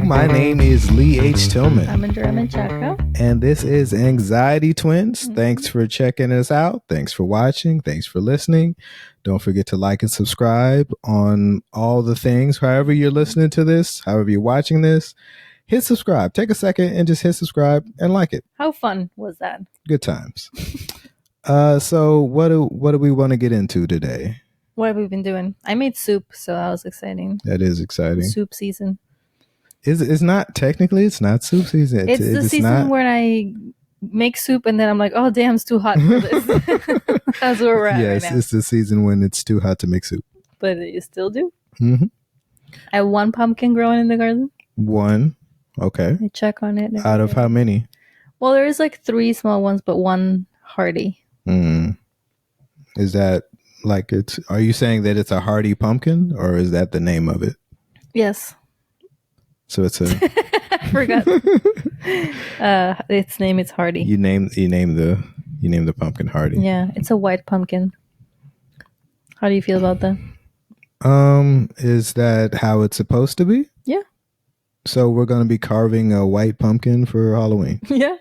My name is Lee H. Tillman. I'm Andrea Chaco. And this is Anxiety Twins. Mm-hmm. Thanks for checking us out. Thanks for watching. Thanks for listening. Don't forget to like and subscribe on all the things. However you're listening to this, however you're watching this, hit subscribe. Take a second and just hit subscribe and like it. How fun was that? Good times. So what do we want to get into today? What have we been doing? I made soup, so that was exciting. That is exciting. Soup season. It's not technically. It's not soup season. It's the season where I make soup and then I'm like, oh damn, it's too hot for this. That's where we're at. Yes, right now. It's the season when it's too hot to make soup. But you still do. Mm-hmm. I have one pumpkin growing in the garden. One, okay. I check on it. Out of how many? Well, there is like 3 small ones, but one hardy. Is that like it's? Are you saying that it's a hardy pumpkin, or is that the name of it? Yes. So it's a. I forgot. Its name is Hardy. You name the pumpkin Hardy. Yeah, it's a white pumpkin. How do you feel about that? Is that how it's supposed to be? Yeah. So we're going to be carving a white pumpkin for Halloween. Yeah.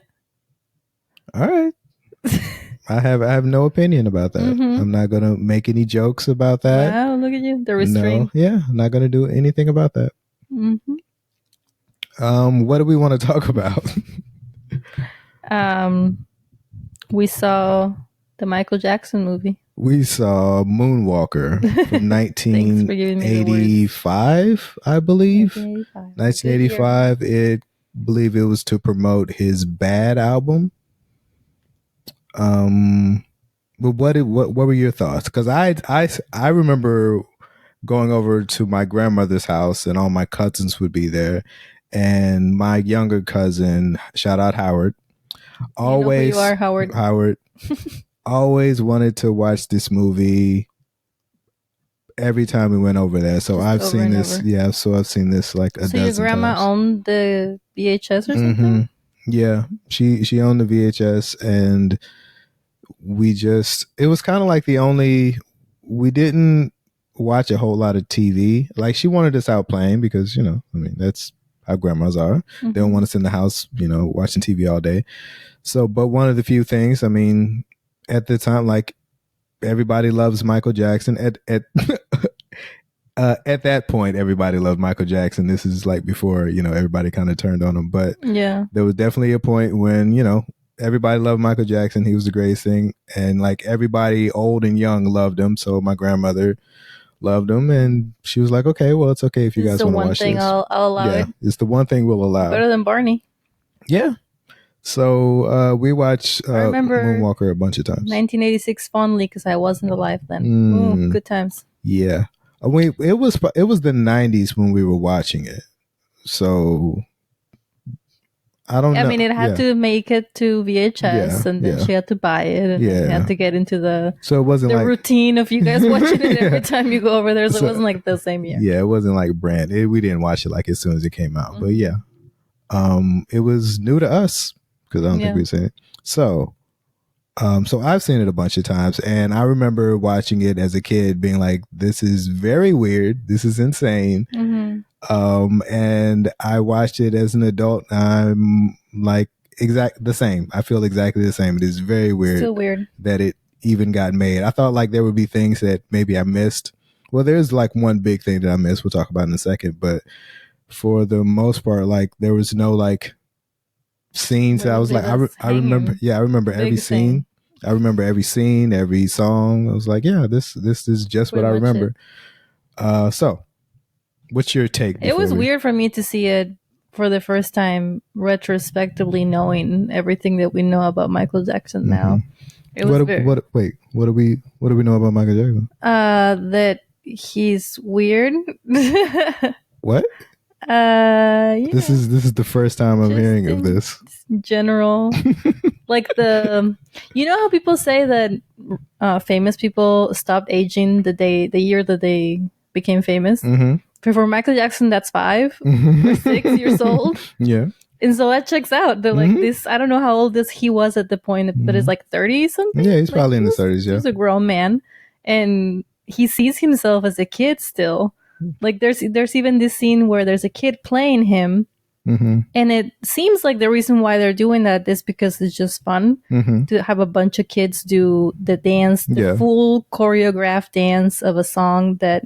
All right. I have no opinion about that. Mm-hmm. I'm not going to make any jokes about that. Wow, look at you. The restraint. No, yeah, I'm not going to do anything about that. Mm-hmm. What do we want to talk about? We saw the Michael Jackson movie. We saw Moonwalker from 1985, I believe. 1985. I believe it was to promote his Bad album. But what were your thoughts? Because I remember going over to my grandmother's house and all my cousins would be there. And my younger cousin, shout out Howard, always, you know who you are, Howard. Howard always wanted to watch this movie every time we went over there. So I've seen this. Yeah, so I've seen this like a dozen times. So your grandma owned the VHS or something? Mm-hmm. Yeah, she owned the VHS, and it was kind of like we didn't watch a whole lot of TV. Like she wanted us out playing because, that's how grandmas are. Mm-hmm. They don't want us in the house, watching TV all day. So, but one of the few things, at the time, like everybody loves Michael Jackson. At that point, everybody loved Michael Jackson. This is like before, everybody kind of turned on him. But yeah, there was definitely a point when, everybody loved Michael Jackson. He was the greatest thing. And like everybody old and young loved him. So my grandmother loved him, and she was like, okay, well, it's okay if you guys want to watch this. It's the one thing I'll allow it. It's the one thing we'll allow. Better than Barney. Yeah. So we watched Moonwalker a bunch of times. 1986 fondly because I wasn't alive then. Ooh, good times. Yeah. It was the 90s when we were watching it. So I don't know. It had to make it to VHS, and then she had to buy it, and then had to get into the routine of you guys watching it every time you go over there. So it wasn't like the same year. Yeah, it wasn't like brand. We didn't watch it like as soon as it came out. Mm-hmm. But yeah, it was new to us because I don't think we'd seen it. So I've seen it a bunch of times, and I remember watching it as a kid, being like, "This is very weird. This is insane." Mm-hmm. And I watched it as an adult. I'm like the same. I feel exactly the same. It is very weird. Still weird that it even got made. I thought like there would be things that maybe I missed. Well, there's like one big thing that I missed. We'll talk about in a second. But for the most part, like there was no like scenes. I was like, I remember. Yeah, I remember every scene. I remember every scene, every song. I was like, yeah, this is just what I remember. So. What's your take? It was weird for me to see it for the first time, retrospectively, knowing everything that we know about Michael Jackson now. It was what do we know about Michael Jackson? That he's weird. What? This is the first time I'm hearing of this. General, like you know how people say that famous people stopped aging the year that they became famous. Mm-hmm. For Michael Jackson, that's 5 or 6 years old. Yeah. And so that checks out. They're like this. I don't know how old he was at the point, but it's like 30 something. Yeah, he's probably in his 30s. Yeah, he's a grown man, and he sees himself as a kid still. Like there's even this scene where there's a kid playing him, And it seems like the reason why they're doing that is because it's just fun to have a bunch of kids do the dance, the full choreographed dance of a song that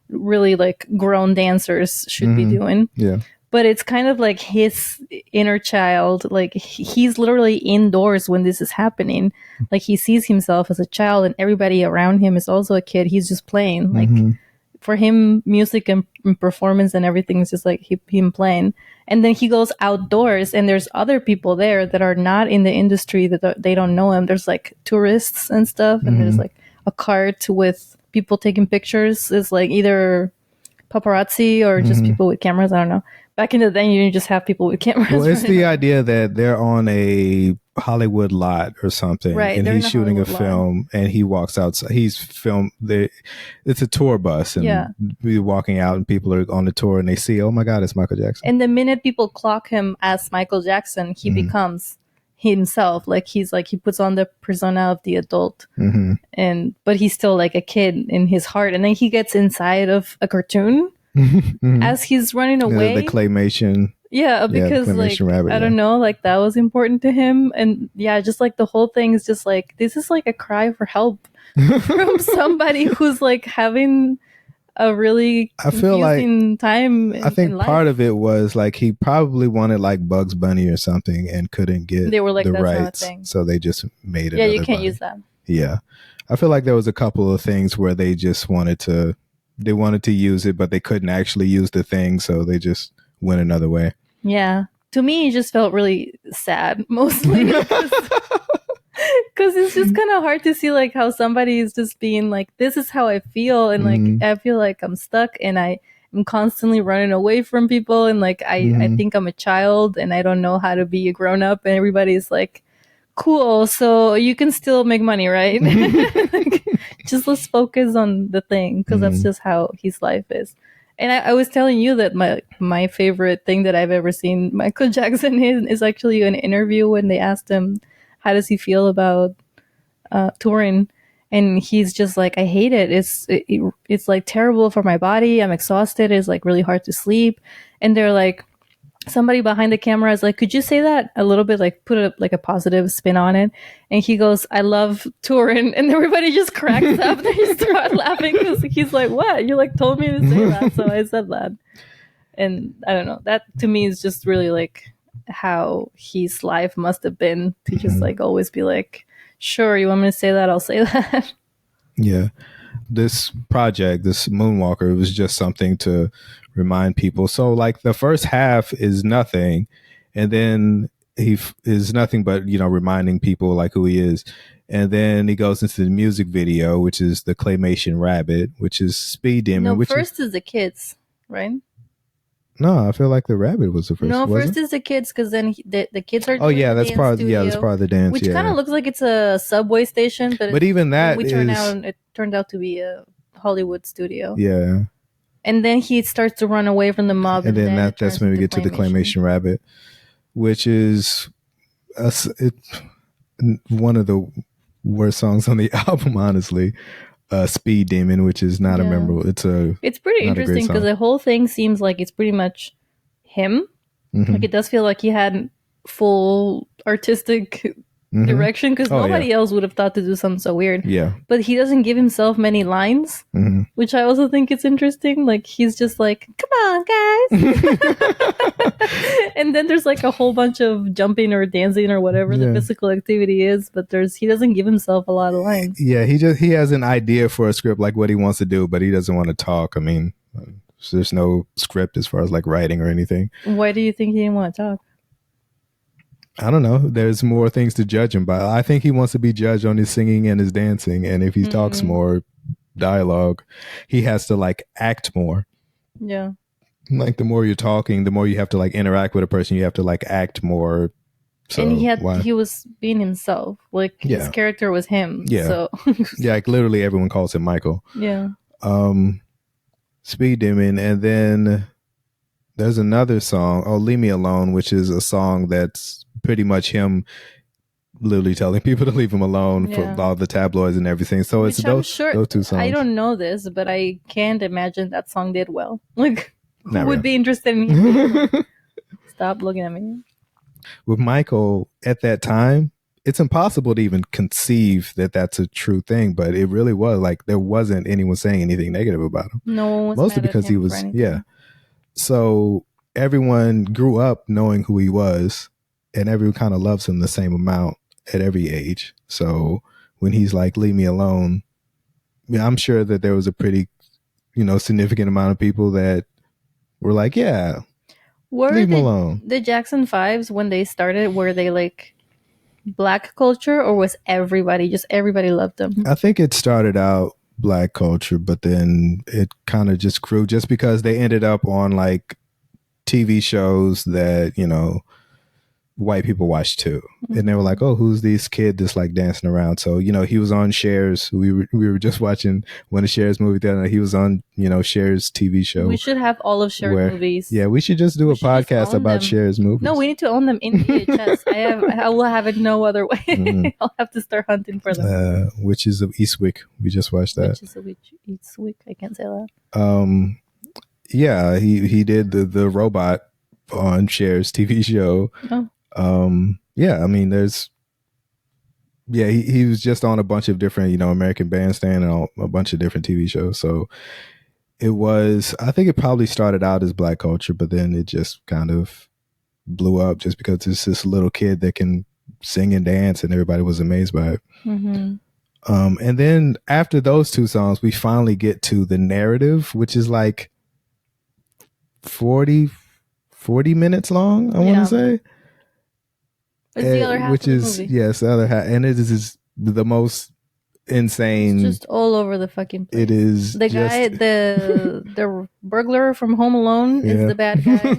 really like grown dancers should be doing. Yeah. But it's kind of like his inner child. Like he's literally indoors when this is happening. Like he sees himself as a child and everybody around him is also a kid. He's just playing. Like for him, music and performance and everything is just like him playing. And then he goes outdoors and there's other people there that are not in the industry, that they don't know him. There's like tourists and stuff. And there's like a cart with people taking pictures. It's like either paparazzi or just people with cameras. I don't know. Back in the day, you didn't just have people with cameras. Well, it's the idea that they're on a Hollywood lot or something, right? And he's shooting a film, and he walks outside. He's filmed. It's a tour bus, and we're walking out, and people are on the tour, and they see, oh my God, it's Michael Jackson. And the minute people clock him as Michael Jackson, he becomes himself. Like he puts on the persona of the adult, but he's still like a kid in his heart. And then he gets inside of a cartoon. As he's running away, the claymation, because like rabbit, I don't know, like that was important to him. And just like the whole thing is just like, this is like a cry for help from somebody who's like having a really confusing time I think part of it was like he probably wanted like Bugs Bunny or something and couldn't get they were like, the that's rights, not a thing. So they just made it. You can't use that. I feel like there was a couple of things where they just wanted to use it, but they couldn't actually use the thing, so they just went another way. To me, it just felt really sad, mostly because it's just kind of hard to see like how somebody is just being like, this is how I feel, and like I feel like I'm stuck and I am constantly running away from people, and like I think I'm a child and I don't know how to be a grown up, and everybody's like, cool, so you can still make money, right? Like, just let's focus on the thing, because that's just how his life is. And I was telling you that my favorite thing that I've ever seen Michael Jackson is actually an interview when they asked him how does he feel about touring, and he's just like, I hate it. It's like terrible for my body. I'm exhausted. It's like really hard to sleep. And they're like, somebody behind the camera is like, could you say that a little bit, like put a positive spin on it? And he goes, I love touring. And everybody just cracks up. They start laughing because he's like, what? You like told me to say that, so I said that. And I don't know, that to me is just really like how his life must have been, to just like always be like, sure, you want me to say that, I'll say that. This project, this Moonwalker, was just something to remind people. So like the first half is nothing, and then he is nothing but, reminding people like who he is. And then he goes into the music video, which is the claymation rabbit, which is Speed Demon. No, first is the kids, right? No, I feel like the rabbit was the first. No, first is the kids, because then the kids are. That's part. That's part of the dance. Which kind of looks like it's a subway station, but even that it turned out to be a Hollywood studio. Yeah. And then he starts to run away from the mob, and then that's when we get to the claymation rabbit, which is one of the worst songs on the album, honestly. Speed Demon, which is not a memorable. It's pretty interesting because the whole thing seems like it's pretty much him. Like it does feel like he had full artistic direction, because nobody else would have thought to do something so weird. But he doesn't give himself many lines, which I also think it's interesting. Like he's just like, come on guys. And then there's like a whole bunch of jumping or dancing or whatever the physical activity is, but he doesn't give himself a lot of lines. He has an idea for a script, like what he wants to do, but he doesn't want to talk. I mean, there's no script as far as like writing or anything. Why do you think he didn't want to talk? I don't know. There's more things to judge him by. I think he wants to be judged on his singing and his dancing. And if he talks more dialogue, he has to like act more. Yeah. Like the more you're talking, the more you have to like interact with a person. You have to like act more. So and he was being himself. Like his character was him. Yeah. So like literally everyone calls him Michael. Yeah. Speed Demon, and then there's another song, Leave Me Alone, which is a song that's pretty much him literally telling people to leave him alone for all the tabloids and everything. So it's those two songs. I don't know this, but I can't imagine that song did well. Like, who would be interested in him? Stop looking at me. With Michael at that time, it's impossible to even conceive that that's a true thing, but it really was. Like, there wasn't anyone saying anything negative about him. No one was mostly mad because at he him was, yeah. So everyone grew up knowing who he was, and everyone kind of loves him the same amount at every age. So when he's like, leave me alone, yeah, I'm sure that there was a pretty, significant amount of people that were like, yeah, leave him alone. The Jackson 5s, when they started, were they like black culture, or was everybody loved them? I think it started out black culture, but then it kind of just grew just because they ended up on like TV shows that, white people watch too. Mm-hmm. And they were like, oh, who's this kid that's like dancing around? So, he was on Cher's. We were just watching one of Cher's movies the other night. He was on, Cher's TV show. We should have all of Cher's movies. Yeah, we should just do a podcast about Cher's movies. No, we need to own them in VHS. I will have it no other way. Mm-hmm. I'll have to start hunting for them. Witches of Eastwick. We just watched that. Witches of Eastwick. I can't say that. Yeah, he did the robot on Cher's TV show. Oh. Yeah, I mean, he was just on a bunch of different, American Bandstand and a bunch of different TV shows. So I think it probably started out as black culture, but then it just kind of blew up just because it's this little kid that can sing and dance, and everybody was amazed by it. Mm-hmm. And then after those two songs, we finally get to the narrative, which is like 40 minutes long, I want to say. The other half which of the is movie. Yes, the other half, and it is the most insane. It's just all over the fucking place. It is the guy, the burglar from Home Alone is the bad guy,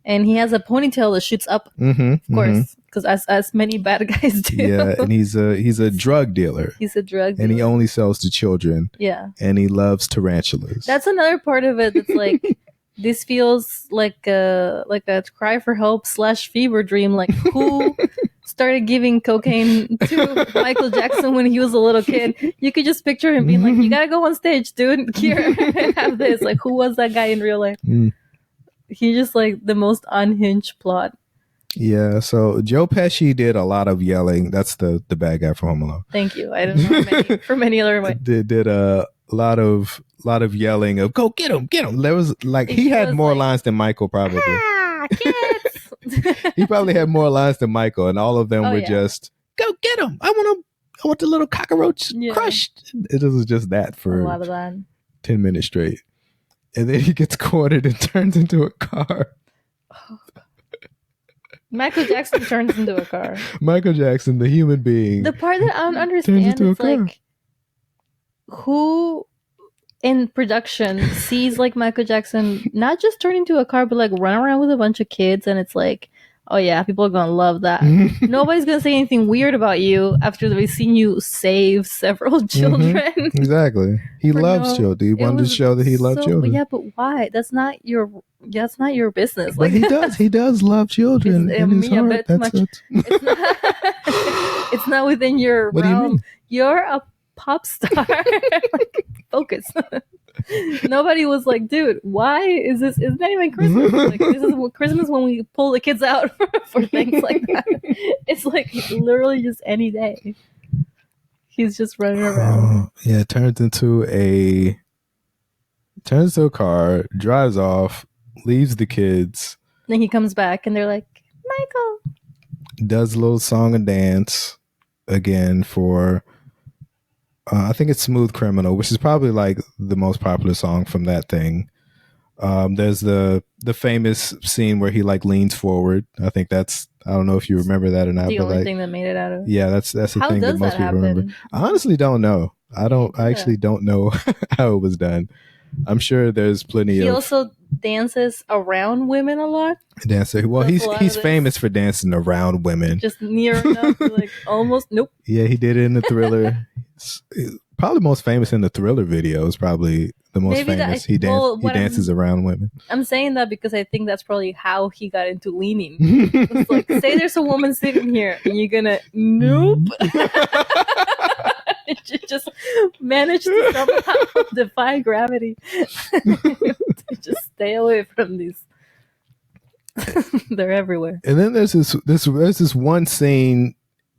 and he has a ponytail that shoots up, of course, because as many bad guys do. Yeah, and he's a drug dealer. He's a drug dealer, and he only sells to children. Yeah, and he loves tarantulas. That's another part of it. That's like. This feels like a cry for help / fever dream. Like, who started giving cocaine to Michael Jackson when he was a little kid? You could just picture him being like, you gotta go on stage, dude. Here, have this. Like, who was that guy in real life? He just like the most unhinged plot. Yeah, so Joe Pesci did a lot of yelling. That's the bad guy from Home Alone. Thank you. I don't know from any other way. Did a lot of yelling of go get him. There was like he had more lines than Michael probably. Kids. He probably had more lines than Michael, and all of them were just go get him. I want the little cockroach crushed. It was just that for a lot of that. 10 minutes straight, and then he gets cornered and turns into a car. Oh, Michael Jackson turns into a car. Michael Jackson, the human being. The part that I don't understand is like, who in production sees like Michael Jackson not just turn into a car, but like run around with a bunch of kids, and it's like, oh yeah, people are gonna love that. Nobody's gonna say anything weird about you after they've seen you save several children. Exactly. He loves children. He wanted to show that he loved children. Yeah, but why? That's not your business. But like, he does love children in his heart. It's not within your what realm. Do you mean? You're a pop star. Like, focus. Nobody was like, dude, why is this? Isn't that even Christmas? Like, this is Christmas when we pull the kids out for things like that. It's like literally just any day. He's just running around. Yeah, turns into a car, drives off, leaves the kids. Then he comes back and they're like, Michael. Does a little song and dance again for I think it's Smooth Criminal, which is probably like the most popular song from that thing. There's the famous scene where he like leans forward. I think I don't know if you remember that or not. The only thing that made it out of. Yeah, that's the thing that most people remember. I honestly don't know. I actually don't know how it was done. I'm sure there's plenty of. He also dances around women a lot. Well, he's famous for dancing around women. Just near enough, like almost. Nope. Yeah, he did it in the Thriller. Probably most famous in the Thriller videos. Probably the most famous. He dances around women. I'm saying that because I think that's probably how he got into leaning. It's like, say there's a woman sitting here, and you're gonna nope. You just managed to somehow defy gravity. To just stay away from these. They're everywhere. And then there's this one scene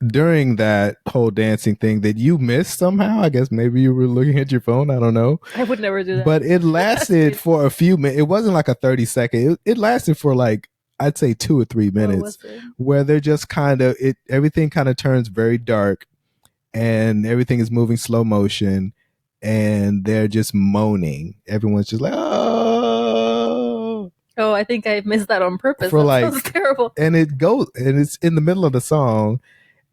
during that whole dancing thing that you missed somehow. I guess maybe you were looking at your phone. I don't know. I would never do that. But it lasted for a few minutes. It wasn't like a 30-second. It lasted for like, I'd say 2 or 3 minutes, where they're just kind of everything kind of turns very dark, and everything is moving slow motion, and they're just moaning. Everyone's just like, oh. Oh, I think I missed that on purpose. That sounds terrible. And it's in the middle of the song,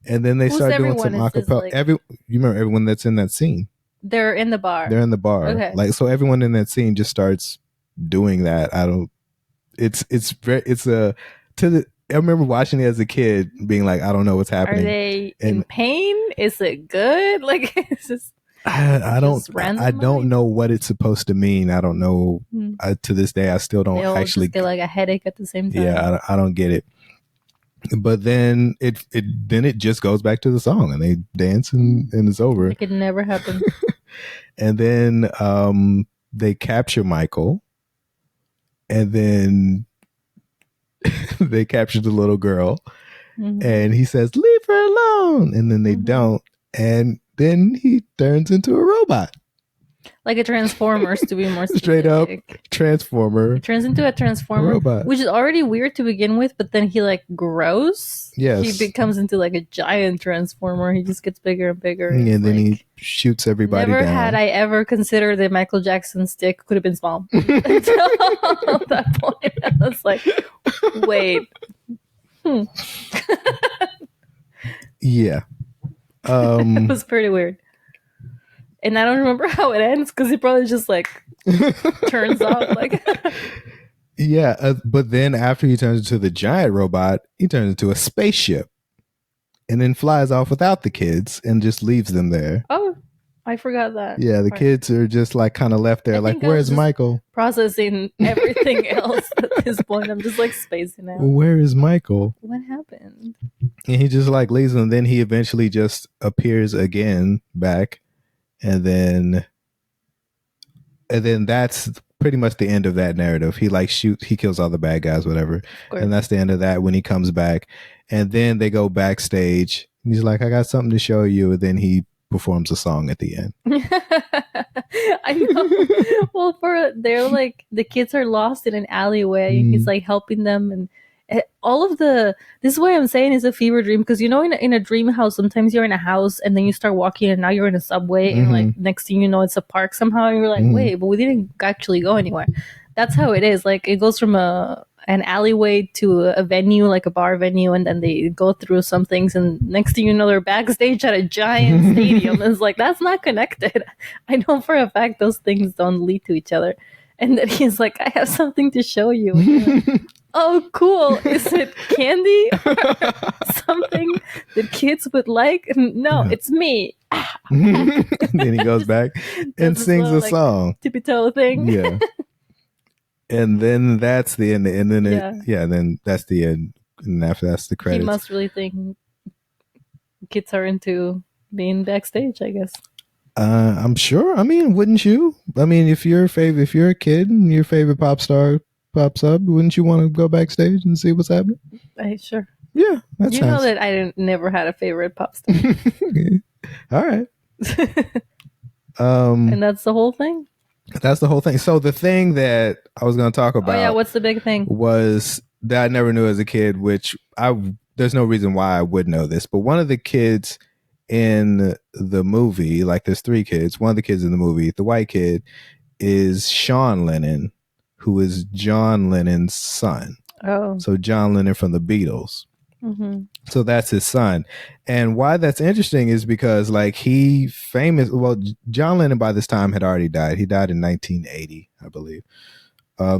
and then they start doing some acapella. Like, you remember everyone that's in that scene? They're in the bar. Okay. Like, so everyone in that scene just starts doing that. I remember watching it as a kid, being like, I don't know what's happening. Are they in pain? Is it good? Like, it's just. I don't know what it's supposed to mean. I don't know. To this day, I still don't actually get like a headache at the same time. Yeah, I don't get it. But then it just goes back to the song, and they dance, and it's over. Like it never happened. And then they capture Michael, and then they capture the little girl, and he says, "Leave her alone," and then they don't, and then he turns into a robot. Like a Transformers, to be more specific. Straight up Transformer. It turns into a Transformer robot, which is already weird to begin with, but then he like grows. Yes. He becomes into like a giant Transformer. He just gets bigger and bigger. And then he shoots everybody never down. Had I ever considered that Michael Jackson's stick could have been small. Until that point, I was like, wait. Yeah. It was pretty weird. And I don't remember how it ends, because he probably just like turns off. Like, yeah, but then after he turns into the giant robot, he turns into a spaceship, and then flies off without the kids and just leaves them there. Oh, I forgot that. Yeah, the kids are just like kind of left there, like, where's Michael? Processing everything else at this point. I'm just like spacing out. Where is Michael? What happened? And he just like leaves them, and then he eventually just appears again back. And then that's pretty much the end of that narrative. He like he kills all the bad guys, whatever. And that's the end of that when he comes back. And then they go backstage. And he's like, I got something to show you. And then he performs a song at the end. I know. Well, they're like, the kids are lost in an alleyway, and he's like helping them, and all of this is why I'm saying it's a fever dream, because you know, in a dream house, sometimes you're in a house and then you start walking and now you're in a subway, and like next thing you know it's a park somehow, and you're like, wait, but we didn't actually go anywhere. That's how it is. Like, it goes from an alleyway to a venue, like a bar venue, and then they go through some things, and next thing you know they're backstage at a giant stadium. And it's like, that's not connected. I know for a fact those things don't lead to each other. And then he's like, I have something to show you. Like, oh, cool. Is it candy or something that kids would like? No, it's me. Then he goes back and sings a song. Tippy toe thing. Yeah. And then that's the end. And then then that's the end. And after that's the credits. He must really think kids are into being backstage, I guess. I'm sure. I mean, wouldn't you? I mean, if you're a kid and your favorite pop star pops up, wouldn't you want to go backstage and see what's happening? Sure. Yeah, that's know that I never had a favorite pop star. Okay. All right. And that's the whole thing. That's the whole thing. So the thing that I was going to talk about, what's the big thing? Was that I never knew as a kid, which there's no reason why I would know this, but one of the kids in the movie, like there's 3 kids, one of the kids in the movie, the white kid, is Sean Lennon, who is John Lennon's son. Oh. So John Lennon from the Beatles. Mm-hmm. So that's his son. And why that's interesting is because like John Lennon by this time had already died. He died in 1980, I believe.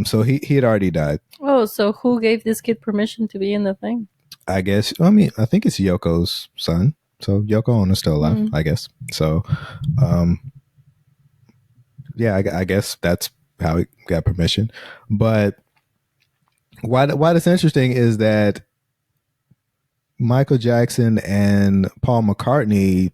So he had already died. Oh, so who gave this kid permission to be in the thing? I guess, I mean, I think it's Yoko's son. So Yoko Ono's still alive, I guess. So, yeah, I guess that's how he got permission. But why that's interesting is that Michael Jackson and Paul McCartney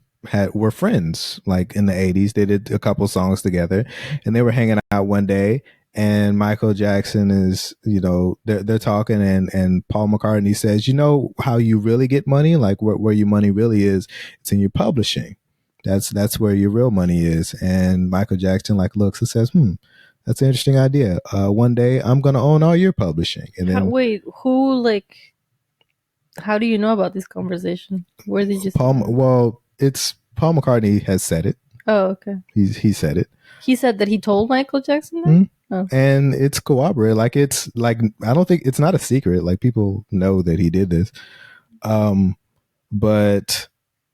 were friends, like in the 80s. They did a couple songs together, and they were hanging out one day, and Michael Jackson is, they're talking, and Paul McCartney says, you know how you really get money, like where your money really is, it's in your publishing. That's where your real money is. And Michael Jackson like looks and says, that's an interesting idea. One day I'm gonna own all your publishing. And then how do you know about this conversation? Where did you see it's Paul McCartney has said it. Oh, okay. He said it. He said that he told Michael Jackson that? Oh. And it's corroborated. Like, it's like, I don't think it's not a secret. Like, people know that he did this. But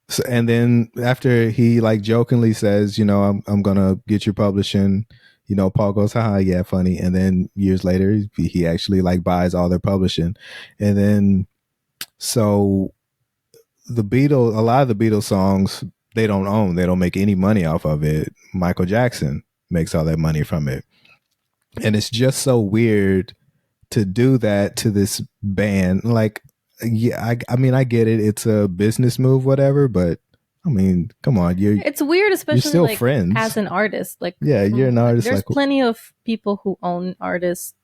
so, and then after he like jokingly says, I'm gonna get your publishing, Paul goes, haha, yeah, funny. And then years later, he actually like buys all their publishing. And then so a lot of the Beatles songs, they don't make any money off of it. Michael Jackson makes all that money from it. And it's just so weird to do that to this band. Like, yeah, I mean, I get it. It's a business move, whatever, but I mean, come on. It's weird, especially you're still like, friends. As an artist. Like, yeah, you're an artist. There's plenty of people who own artists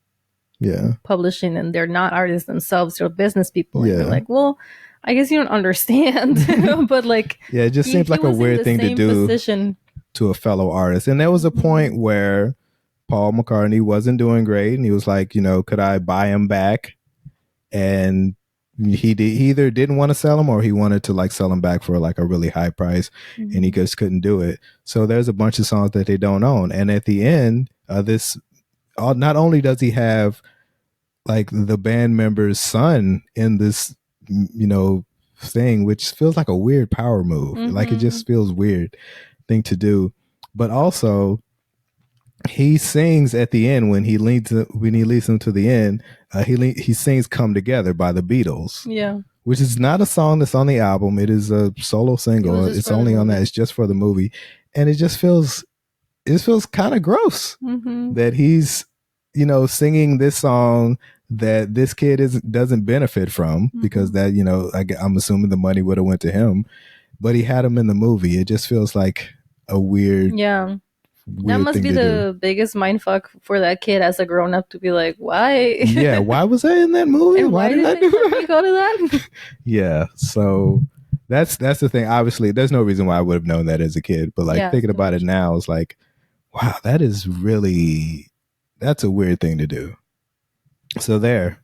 publishing, and they're not artists themselves. They're business people. Yeah. And they're like, well, I guess you don't understand. But like, yeah, it just seems like a weird thing to do to a fellow artist. And there was a point where Paul McCartney wasn't doing great, and he was like, could I buy him back? And he either didn't want to sell him, or he wanted to like sell him back for like a really high price, and he just couldn't do it. So there's a bunch of songs that they don't own. And at the end, not only does he have like the band member's son in this, thing, which feels like a weird power move. Like, it just feels weird thing to do. But also, he sings at the end when he leads them to the end. He sings "Come Together" by the Beatles. Yeah, which is not a song that's on the album. It is a solo single. It's only on that. It's just for the movie, and it just feels kind of gross that he's singing this song that this kid doesn't benefit from, because that I'm assuming the money would have went to him, but he had him in the movie. It just feels like a weird that must be the biggest mindfuck for that kid as a grown up to be like, why? Yeah, why was I in that movie? And why did I do that? Go to that? Yeah, so that's the thing. Obviously, there's no reason why I would have known that as a kid, but like thinking about it now, it's like, wow, that's a weird thing to do. So there,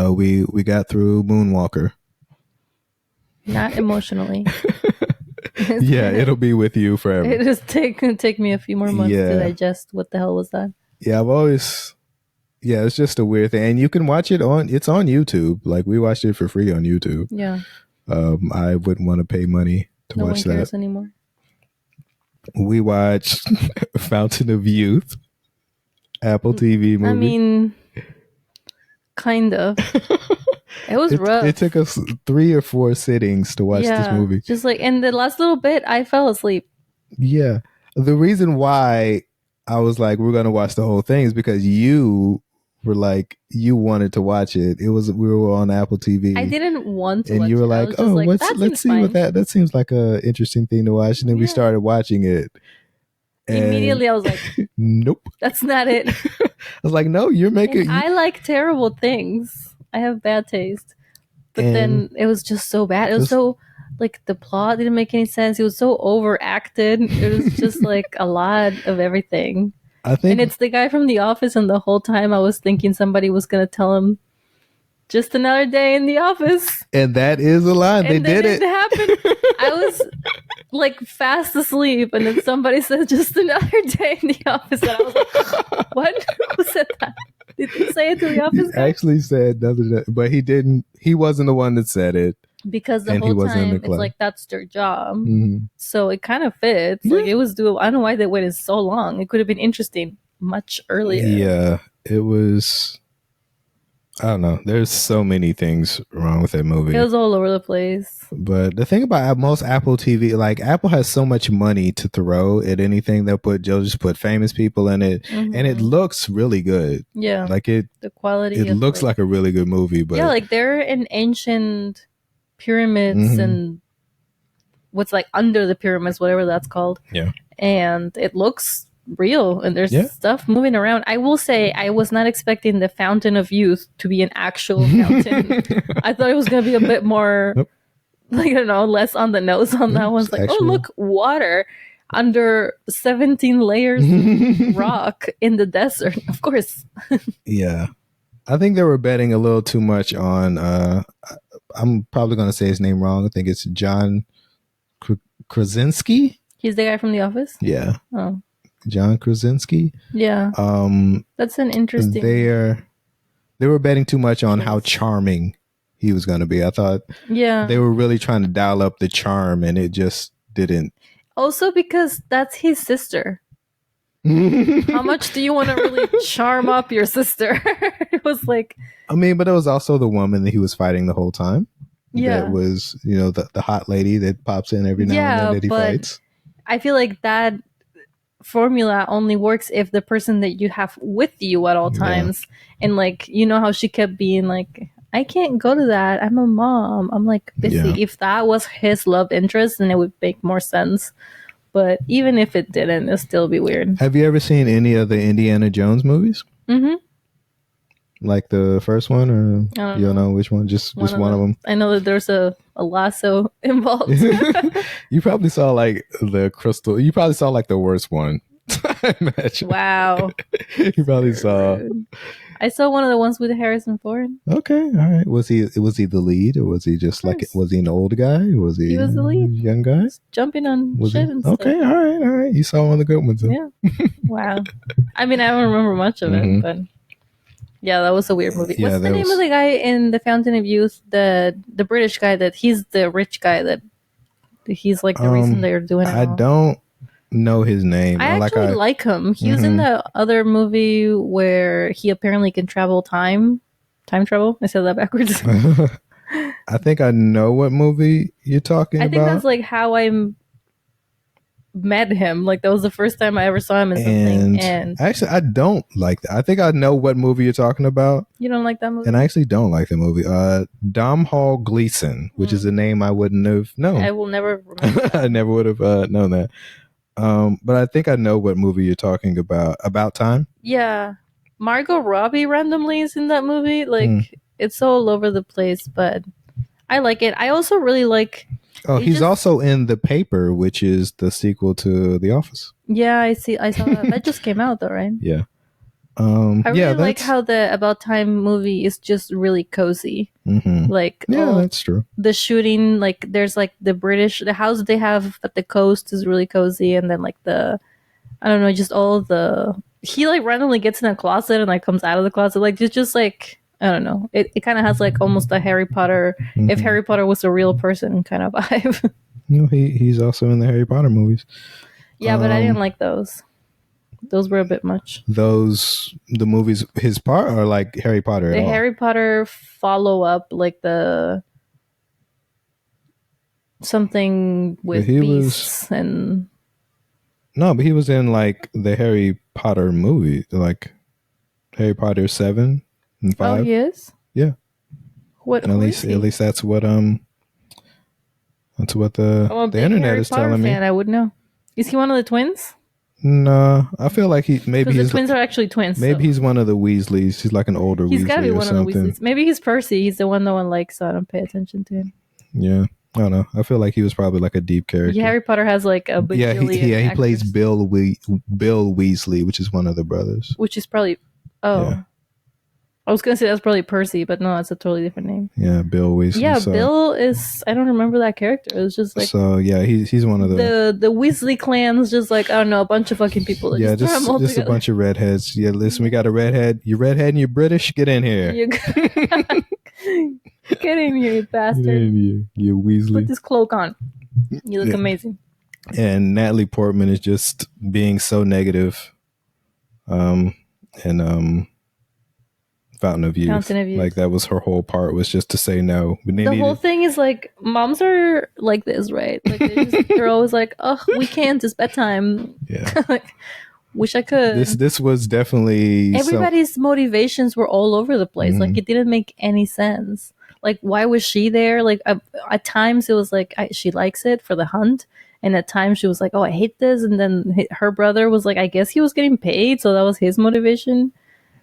we got through Moonwalker. Not emotionally. Yeah, it'll be with you forever. It just take me a few more months to digest what the hell was that. Yeah, it's just a weird thing. And you can watch it it's on YouTube. Like, we watched it for free on YouTube. Yeah. I wouldn't want to pay money to watch that. No one cares anymore. We watched Fountain of Youth, Apple TV movie. I mean, kind of. It was rough. It took us 3 or 4 sittings to watch this movie. Just like in the last little bit, I fell asleep. Yeah. The reason why I was like, we're going to watch the whole thing is because you were like, you wanted to watch it. We were on Apple TV. I didn't want to, and you were like, oh, let's see what that seems like a interesting thing to watch. And then we started watching it. Immediately, I was like, nope, that's not it. I was like, no, you're making. I like terrible things. I have bad taste. But then it was just so bad. It was so, like, the plot didn't make any sense. It was so overacted. It was just like a lot of everything. And it's the guy from The Office, and the whole time I was thinking somebody was going to tell him, just another day in the office. And that is a line. They did it. It happened. I was like fast asleep, and then somebody said, just another day in the office. And I was like, what? Who said that? Did he say it to the office guy? Actually said another day, but he didn't. He wasn't the one that said it. Because the whole time, it's like, that's their job. So it kind of fits. Like, it was doable. I don't know why they waited so long. It could have been interesting much earlier. Yeah, it was. I don't know. There's so many things wrong with that movie. It was all over the place. But the thing about most Apple TV, like, Apple has so much money to throw at anything. They'll just put famous people in it, and it looks really good. Yeah, like the quality. It looks like a really good movie. But yeah, like they're in ancient pyramids and what's like under the pyramids, whatever that's called. Yeah, and it looks real and there's stuff moving around. I will say I was not expecting the Fountain of Youth to be an actual fountain. I thought it was going to be a bit more, like, I don't know, less on the nose on that one. It's like, oh, look, water under 17 layers of rock in the desert. Of course. Yeah. I think they were betting a little too much on, I'm probably going to say his name wrong. I think it's John Krasinski. He's the guy from The Office? Yeah. Oh. John Krasinski. Yeah. That's an interesting. They were betting too much on how charming he was going to be. I thought they were really trying to dial up the charm, and it just didn't. Also because that's his sister. How much do you want to really charm up your sister? It was like, I mean, but it was also the woman that he was fighting the whole time. Yeah. That was, the hot lady that pops in every now and then that he fights. I feel like that formula only works if the person that you have with you at all times, and like, how she kept being like, I can't go to that, I'm a mom, I'm like busy. If that was his love interest, then it would make more sense. But even if it didn't, it'd still be weird. Have you ever seen any of the Indiana Jones movies? Mm-hmm. Like the first one, or you don't know which one? Just one of them. I know that there's a lasso involved. You probably saw like the crystal. You probably saw like the worst one. I imagine. Wow. You probably saw. I saw one of the ones with Harrison Ford. Okay, all right. Was he the lead, or was he just like? Was he an old guy? Was he? He was the lead. Young guy. Just jumping on shit and stuff. Okay, all right. You saw one of the good ones. Then. Yeah. Wow. I mean, I don't remember much of it, but yeah, that was a weird movie. What's the name of the guy in The Fountain of Youth? The British guy that he's the rich guy that he's like the reason they're doing it. I don't know his name. I actually like him. He was in the other movie where he apparently can travel time travel. I said that backwards. I think I know what movie you're talking about. I think that's like how I met him. Like that was the first time I ever saw him in something. And actually, I don't like that. I think I know what movie you're talking about. You don't like that movie? And I actually don't like the movie. Domhnall Gleeson, which is a name I wouldn't have known. I will never remember that. I never would have known that. But I think I know what movie you're talking about. About Time? Yeah. Margot Robbie randomly is in that movie. Like, it's so all over the place, but I like it. I also really like... Oh, he's also in The Paper, which is the sequel to The Office. Yeah, I saw that. That just came out, though, right? Yeah. I really like how the About Time movie is just really cozy. Like, that's true. The shooting, like, there's like the house they have at the coast is really cozy, and then like I don't know, just all he like randomly gets in a closet and like comes out of the closet, like it's just like, I don't know, it kind of has like almost a Harry Potter, if Harry Potter was a real person kind of vibe. He's also in the Harry Potter movies. Yeah, but I didn't like those. Those were a bit much. The movies, his part, or like Harry Potter? The Harry Potter follow up, like the something with beasts and. No, but he was in like the Harry Potter movie, like Harry Potter 7 and 5. Oh, he is? Yeah. What? And at least that's what the internet Harry is Potter telling me. I would know. Is he one of the twins? No, I feel like maybe the twins are actually twins. Maybe he's one of the Weasleys. He's like an older Weasley. He's got to be or one something. of the Weasleys. Maybe he's Percy. He's the one no one likes, so I don't pay attention to him. Yeah. I don't know. I feel like he was probably like a deep character. Yeah, Harry Potter has like a bajillion he plays Bill Weasley, which is one of the brothers. Which is probably I was gonna say that's probably Percy, but no, that's a totally different name. Yeah, Bill Weasley. Yeah, Bill is. I don't remember that character. It was just like. So yeah, he's one of the Weasley clan's just like, I don't know, a bunch of fucking people. That just a bunch of redheads. Yeah, listen, we got a redhead. You redhead and you're British. Get in here. Get in here, you bastard. Get in here, you Weasley. Put this cloak on. You look amazing. And Natalie Portman is just being so negative. Fountain of Youth. Like that was her whole part, was just to say no. The whole thing is like, moms are like this, right? Like they're always like, oh, we can't, it's bedtime. Yeah. Like, wish I could. This was definitely everybody's motivations were all over the place. Like it didn't make any sense. Like why was she there? Like at times it was like she likes it for the hunt, And at times she was like, "Oh, I hate this," and then her brother was like, "I guess he was getting paid, so that was his motivation."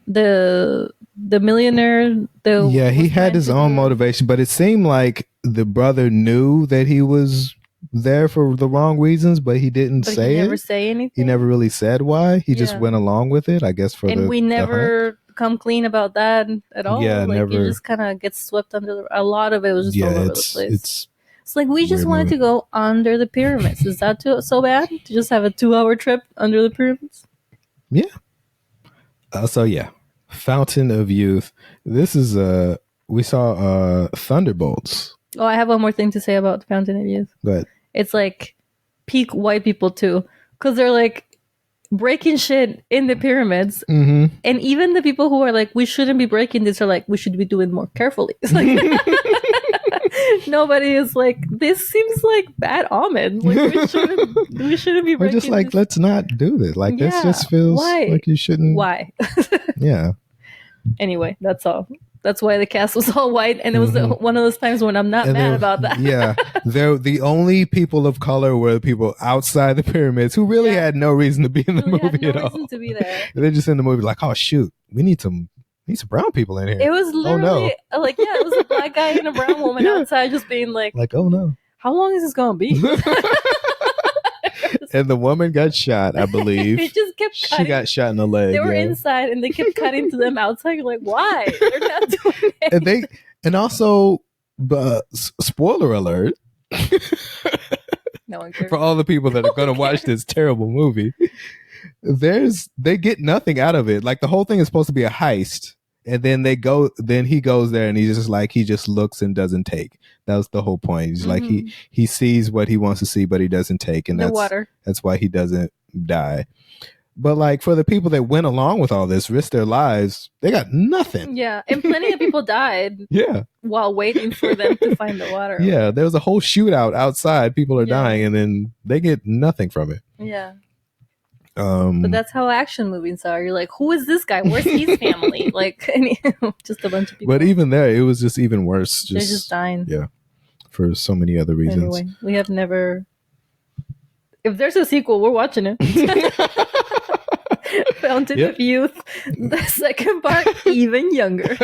The millionaire, he had his own motivation, but it seemed like the brother knew that he was there for the wrong reasons, but he didn't say it. He never say anything. He never really said why. He just went along with it, I guess. And we never come clean about that at all. Yeah, like never. It just kind of gets swept under a lot of it was just all over the place. It's like we just wanted to go under the pyramids. Is that so bad to just have a 2-hour trip under the pyramids? Yeah. So yeah, Fountain of Youth. This is we saw Thunderbolts. Oh, I have one more thing to say about Fountain of Youth. But it's like peak white people too, because they're like breaking shit in the pyramids, and even the people who are like, we shouldn't be breaking this, are like, we should be doing more carefully. It's like nobody is like, this seems like bad omen. Like we shouldn't be. We're just like, this. Let's not do this. Like this just feels like you shouldn't. Why? Yeah. Anyway, that's all. That's why the cast was all white, and it was one of those times when I'm not mad about that. Yeah, they're the only people of color were the people outside the pyramids who really had no reason to be in the movie at all. To be there. They're just in the movie like, oh shoot, we need some brown people in here. It was literally like, it was a black guy and a brown woman outside, just being like, oh no, how long is this gonna be? And the woman got shot, I believe. It just kept cutting. She got shot in the leg. They were inside, and they kept cutting to them outside. You're like, why? They're not doing it. And also, spoiler alert. No one cares. For all the people that are going to watch this terrible movie, they get nothing out of it. Like the whole thing is supposed to be a heist, and then he goes there, and he's just like, he just looks and doesn't take. That was the whole point. He's like, he sees what he wants to see, but he doesn't take, and that's why he doesn't die. But like for the people that went along with all this, risked their lives, they got nothing. Yeah, and plenty of people died. Yeah, while waiting for them to find the water. Yeah, there was a whole shootout outside. People are dying, and then they get nothing from it. Yeah. But that's how action movies are. You're like, who is this guy? Where's his family? Like, just a bunch of people. But even there, it was just even worse. They're just dying. Yeah, for so many other reasons. Anyway, we have never. If there's a sequel, we're watching it. Fountain of Youth, the second part, even younger.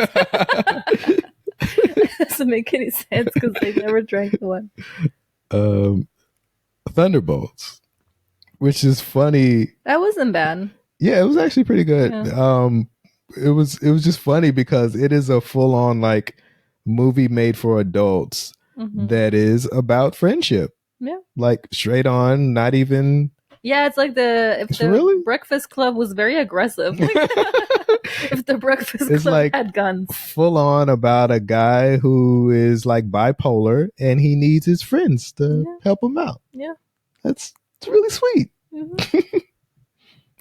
Doesn't make any sense because they never drank the one. Thunderbolts, which is funny. That wasn't bad. Yeah, it was actually pretty good. Yeah. It was just funny because it is a full on like movie made for adults that is about friendship. Yeah, like straight on, not even. Yeah, it's like the Breakfast Club was very aggressive. If the Breakfast Club like had guns. Full on about a guy who is like bipolar and he needs his friends to help him out. Yeah. It's really sweet. Mm-hmm.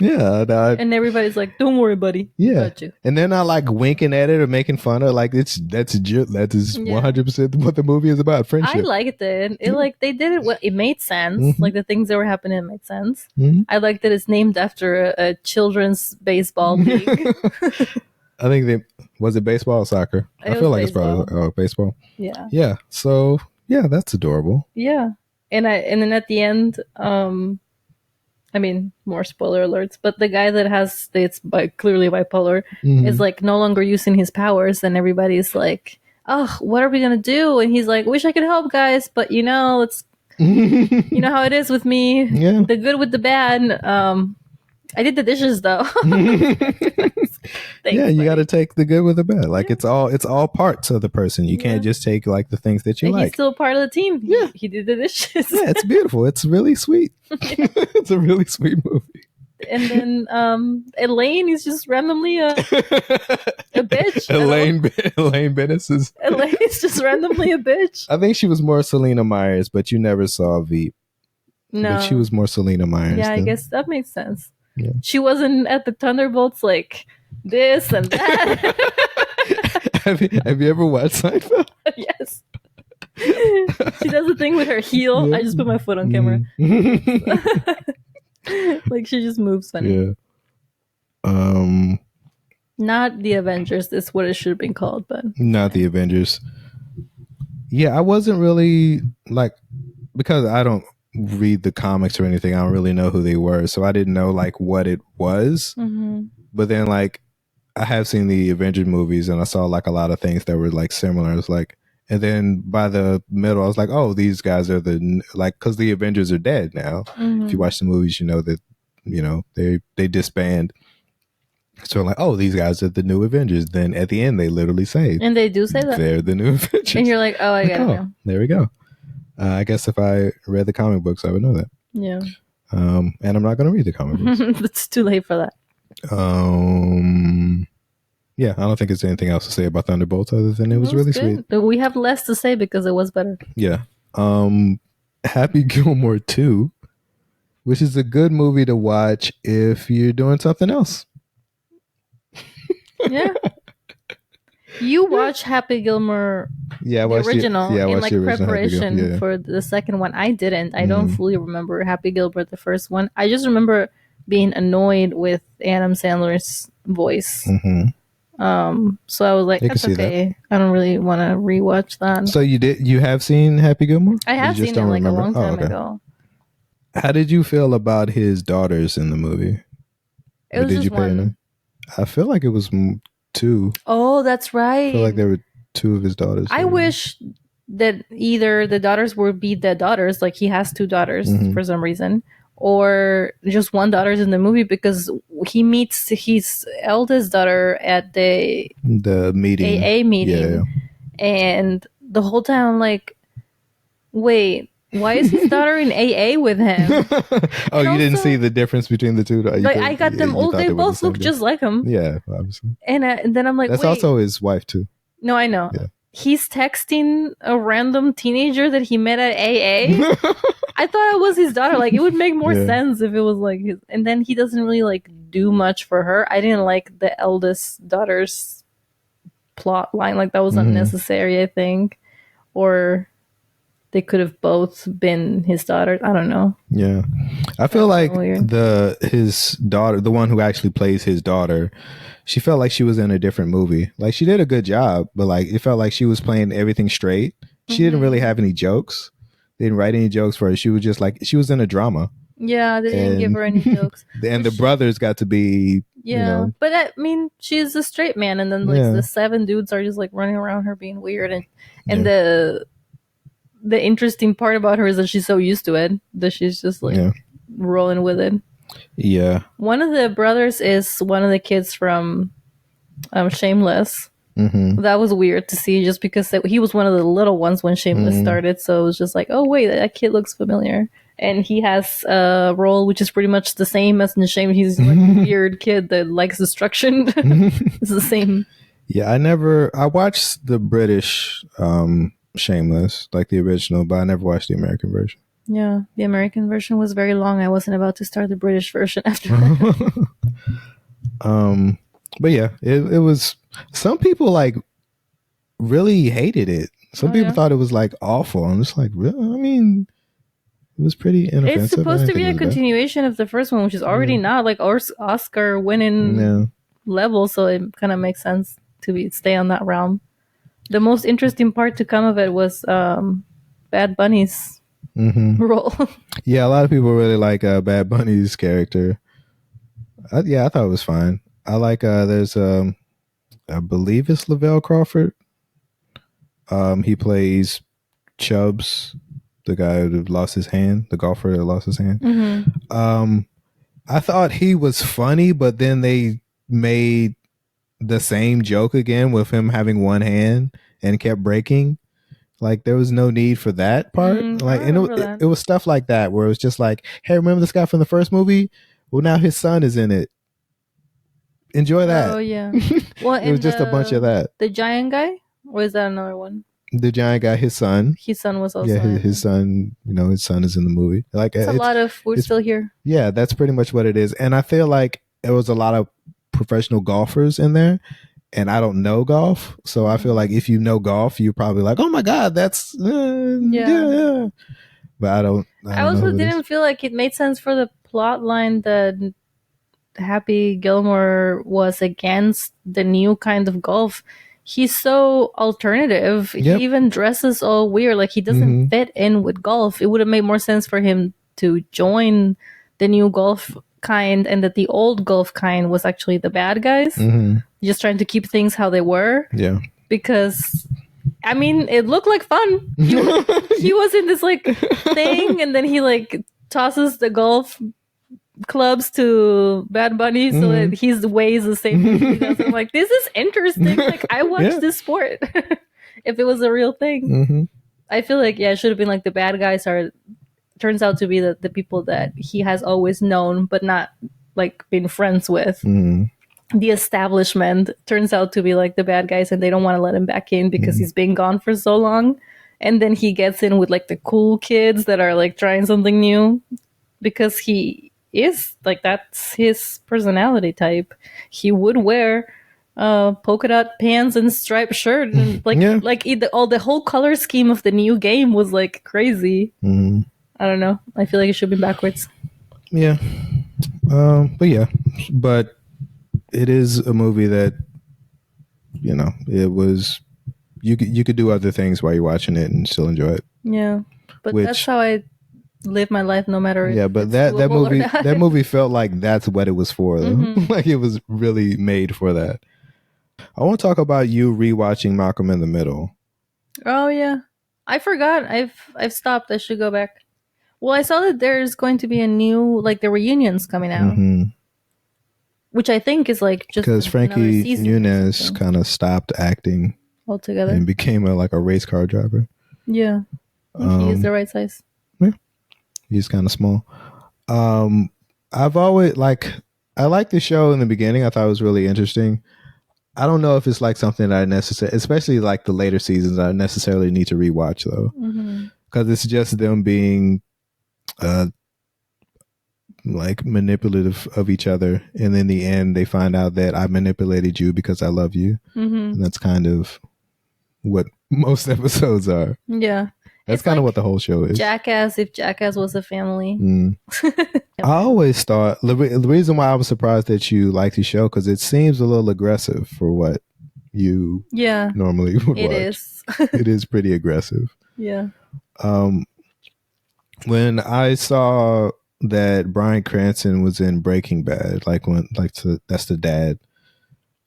Yeah. And everybody's like, don't worry, buddy. Yeah. And they're not like winking at it or making fun of it. Like that's 100% what the movie is about. Friendship. I liked it. It like they did it. It made sense. Like the things that were happening made sense. I like that it's named after a children's baseball league. I think was it baseball or soccer? I feel like baseball. It's probably baseball. Yeah. Yeah. So yeah, that's adorable. Yeah. And then at the end, I mean, more spoiler alerts, but the guy that it's clearly bipolar is like no longer using his powers, and everybody's like, oh, what are we gonna do? And he's like, wish I could help, guys, but it's you know how it is with me. Yeah. The good with the bad. I did the dishes though. Thanks, you got to take the good with the bad. Like it's all parts of the person. You can't just take like the things that you like. He's still part of the team. Yeah, he did the dishes. Yeah, it's beautiful. It's really sweet. It's a really sweet movie. And then Elaine is just randomly a bitch. Elaine Bennis is. Elaine is just randomly a bitch. I think she was more Selena Myers, but you never saw Veep. No, but she was more Selena Myers. Yeah, I guess that makes sense. Yeah. She wasn't at the Thunderbolts like this and that. Have you ever watched Seinfeld? Yes. She does the thing with her heel. Yeah. I just put my foot on camera. Like she just moves funny. Yeah. Not the Avengers. That's what it should have been called, but not the Avengers. Yeah, I wasn't really like because read the comics or anything. I don't really know who they were, so I didn't know like what it was. But then like I have seen the Avengers movies, and I saw like a lot of things that were like similar. It's like, and then by the middle, I was like, oh, these guys are the like, because the Avengers are dead now. If you watch the movies, you know that they disband. So I'm like, oh, these guys are the new Avengers. Then at the end, they literally say, and they do say that they're the new Avengers, and you're like, oh, I get it now. There we go. I guess if I read the comic books, I would know that. Yeah. And I'm not going to read the comic books. It's too late for that. Yeah, I don't think there's anything else to say about Thunderbolts other than it was really good. sweet. We have less to say because it was better. Yeah. Happy Gilmore 2, which is a good movie to watch if you're doing something else. Yeah. You watch Happy Gilmore, the original, in like preparation for the second one. I didn't. I don't fully remember Happy Gilmore, the first one. I just remember being annoyed with Adam Sandler's voice. So I was like, that's okay. I don't really want to rewatch that. So you have seen Happy Gilmore? I have seen it like a long time ago. How did you feel about his daughters in the movie? It was just one. I feel like it was 2. Oh, that's right. I feel like there were 2 of his daughters. I wish that either the daughters would be the daughters, like he has 2 daughters for some reason, or just one daughter's in the movie, because he meets his eldest daughter at the meeting, AA meeting, and the whole time I'm like, wait, why is his daughter in AA with him? Oh, you didn't see the difference between the two? Like, I got them. Oh, they both look just like him. Yeah, obviously. And then I'm like, that's also his wife too. No, I know. Yeah. He's texting a random teenager that he met at AA. I thought it was his daughter. Like, it would make more sense if it was like his. And then he doesn't really like do much for her. I didn't like the eldest daughter's plot line. Like, that was unnecessary, I think. Or they could have both been his daughters. I don't know. Yeah. I feel like his daughter, the one who actually plays his daughter, she felt like she was in a different movie. Like, she did a good job, but like it felt like she was playing everything straight. She didn't really have any jokes. They didn't write any jokes for her. She was just like, she was in a drama. Yeah, they didn't give her any jokes. And the brothers got to be, but I mean, she's a straight man, and then like the 7 dudes are just like running around her being weird, and the interesting part about her is that she's so used to it that she's just like rolling with it. Yeah. One of the brothers is one of the kids from Shameless. That was weird to see, just because he was one of the little ones when Shameless started. So it was just like, oh wait, that kid looks familiar. And he has a role which is pretty much the same as in Shameless. He's like a weird kid that likes destruction. It's the same. Yeah, I watched the British Shameless, like the original, but I never watched the American version. Yeah, the American version was very long. I wasn't about to start the British version after that. But yeah, it was. Some people like really hated it. Some people thought it was like awful. I'm just like, really? I mean, it was pretty inoffensive. It's supposed to be a continuation of the first one, which is already not like Oscar winning level, so it kind of makes sense to stay on that realm. The most interesting part to come of it was Bad Bunny's role. Yeah, a lot of people really like Bad Bunny's character. I thought it was fine. I like there's I believe it's Lavelle Crawford. He plays Chubbs, the guy who lost his hand, the golfer that lost his hand. I thought he was funny, but then they made the same joke again with him having one hand and kept breaking. Like, there was no need for that part. Like, and it was stuff like that where it was just like, hey, remember this guy from the first movie? Well, now his son is in it. Enjoy that. Oh yeah. Well, it was just a bunch of that. The giant guy, or is that another one? The giant guy, his son. His son was also. Yeah, his son. His son is in the movie. Like, it's a lot of we're still here. Yeah, that's pretty much what it is. And I feel like it was a lot of professional golfers in there, and I don't know golf, so I feel like if you know golf, you're probably like, oh my god, that's yeah. But I also didn't feel like it made sense for the plot line that Happy Gilmore was against the new kind of golf. he's so alternative. Yep. He even dresses all weird. Like, he doesn't fit in with golf. It would have made more sense for him to join the new golf kind, and that the old golf kind was actually the bad guys. Just trying to keep things how they were. Yeah. Because, I mean, it looked like fun. He was in this, like, thing, and then he, like, tosses the golf clubs to Bad Bunny so that he weighs the same thing he does. I'm like, this is interesting. Like, I watched this sport if it was a real thing. I feel like, it should have been like the bad guys turns out to be the people that he has always known but not like been friends with. The establishment turns out to be like the bad guys, and they don't want to let him back in because he's been gone for so long. And then he gets in with like the cool kids that are like trying something new, because he is like, that's his personality type. He would wear polka dot pants and striped shirt, and like the whole color scheme of the new game was like crazy. I don't know. I feel like it should be backwards. Yeah. But it is a movie that, you know, it was, you could do other things while you're watching it and still enjoy it. Yeah. But that's how I live my life, no matter. Yeah, but that movie felt like that's what it was for, though. Like, it was really made for that. I want to talk about you rewatching Malcolm in the Middle. Oh yeah, I forgot. I've stopped. I should go back. Well, I saw that there's going to be a new, like, the reunions coming out, which I think is like just because Frankie Muniz kind of stopped acting altogether and became a race car driver. Yeah, he is the right size. Yeah, he's kind of small. I've always I liked the show in the beginning. I thought it was really interesting. I don't know if it's like something that I necessarily, especially like the later seasons, I necessarily need to rewatch though, because it's just them being like manipulative of each other, and in the end they find out that I manipulated you because I love you. And that's kind of what most episodes are. Yeah, that's kind of what the whole show is. Jackass, if Jackass was a family. I always thought the reason why I was surprised that you like the show, because it seems a little aggressive for what you normally would watch. It is. It is pretty aggressive. Yeah. When I saw that Bryan Cranston was in Breaking Bad, that's the dad,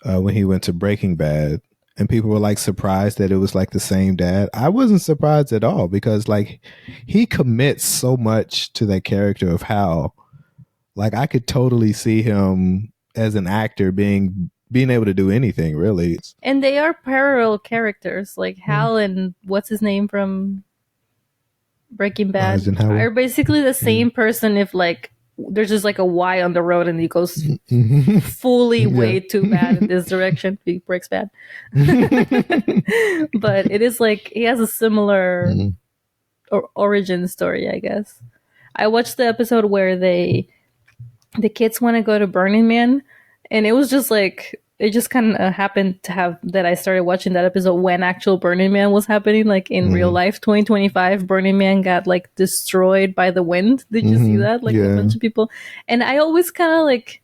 when he went to Breaking Bad, and people were like surprised that it was like the same dad, I wasn't surprised at all, because like he commits so much to that character of Hal. Like, I could totally see him as an actor being able to do anything, really. And they are parallel characters, like Hal and what's his name from Breaking Bad are basically the same person. If like there's just like a Y on the road and he goes fully way too bad in this direction, he breaks bad. But it is like he has a similar origin story, I guess. I watched the episode where the kids want to go to Burning Man, and it was just like, it just kind of happened to have that I started watching that episode when actual Burning Man was happening, like in real life. 2025 Burning Man got like destroyed by the wind. Did you see that? Like a bunch of people. And I always kind of like,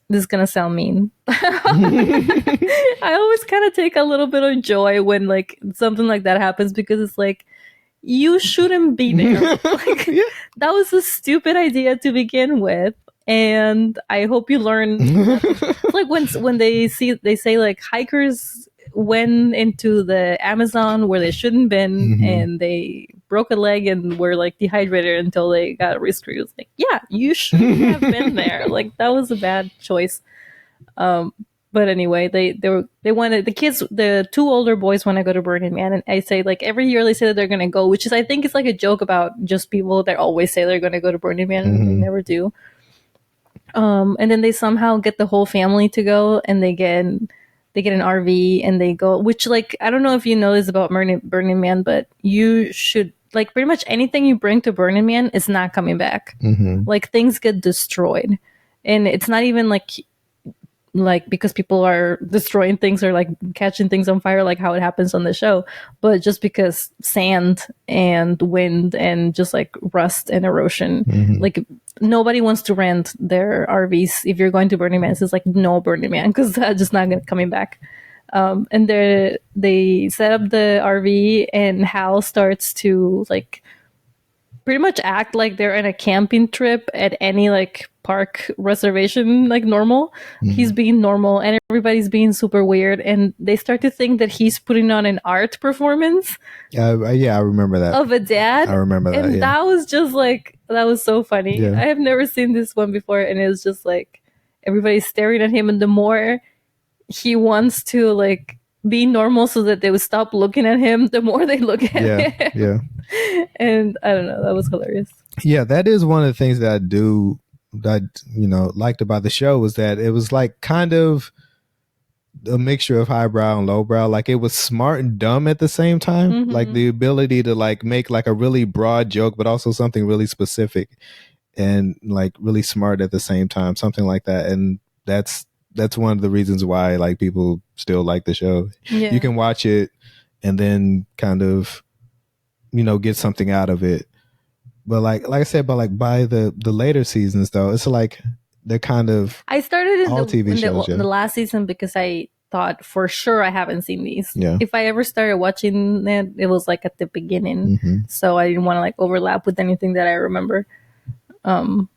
this is gonna sound mean. I always kind of take a little bit of joy when like something like that happens, because it's like, you shouldn't be there. Like, that was a stupid idea to begin with. And I hope you learn. Like when they say like hikers went into the Amazon where they shouldn't been, and they broke a leg and were like dehydrated until they got rescued. It's like, yeah, you shouldn't have been there. Like, that was a bad choice. But anyway, they wanted, the kids, the two older boys want to go to Burning Man, and I say like every year they say that they're gonna go, which is, I think it's like a joke about just people that always say they're gonna go to Burning Man and they never do. And then they somehow get the whole family to go, and they get an RV and they go, which, like, I don't know if you know this about Burning Man, but you should, like, pretty much anything you bring to Burning Man is not coming back. Like, things get destroyed, and it's not even like because people are destroying things or like catching things on fire, like how it happens on the show, but just because sand and wind and just like rust and erosion. Like, nobody wants to rent their RVs if you're going to Burning Man. It's just like, no Burning Man, because that's just not coming back. And they set up the RV, and Hal starts to like pretty much act like they're in a camping trip at any like park reservation, like normal. He's being normal, and everybody's being super weird, and they start to think that he's putting on an art performance. Yeah, I remember that. Of a dad. I remember that. And that was just like, that was so funny. Yeah. I have never seen this one before, and it was just like everybody's staring at him, and the more he wants to like be normal so that they would stop looking at him, the more they look at him. Yeah. And I don't know, that was hilarious. Yeah, that is one of the things that I liked about the show, was that it was like kind of a mixture of highbrow and lowbrow. Like it was smart and dumb at the same time. Like the ability to like make like a really broad joke, but also something really specific and like really smart at the same time, something like that. And that's one of the reasons why like people still like the show. Yeah. You can watch it and then kind of, get something out of it. But like I said, but like by the later seasons though, it's like they're kind of I started in TV shows, the last season because I thought for sure I haven't seen these. Yeah. If I ever started watching it, it was like at the beginning. So I didn't want to like overlap with anything that I remember. And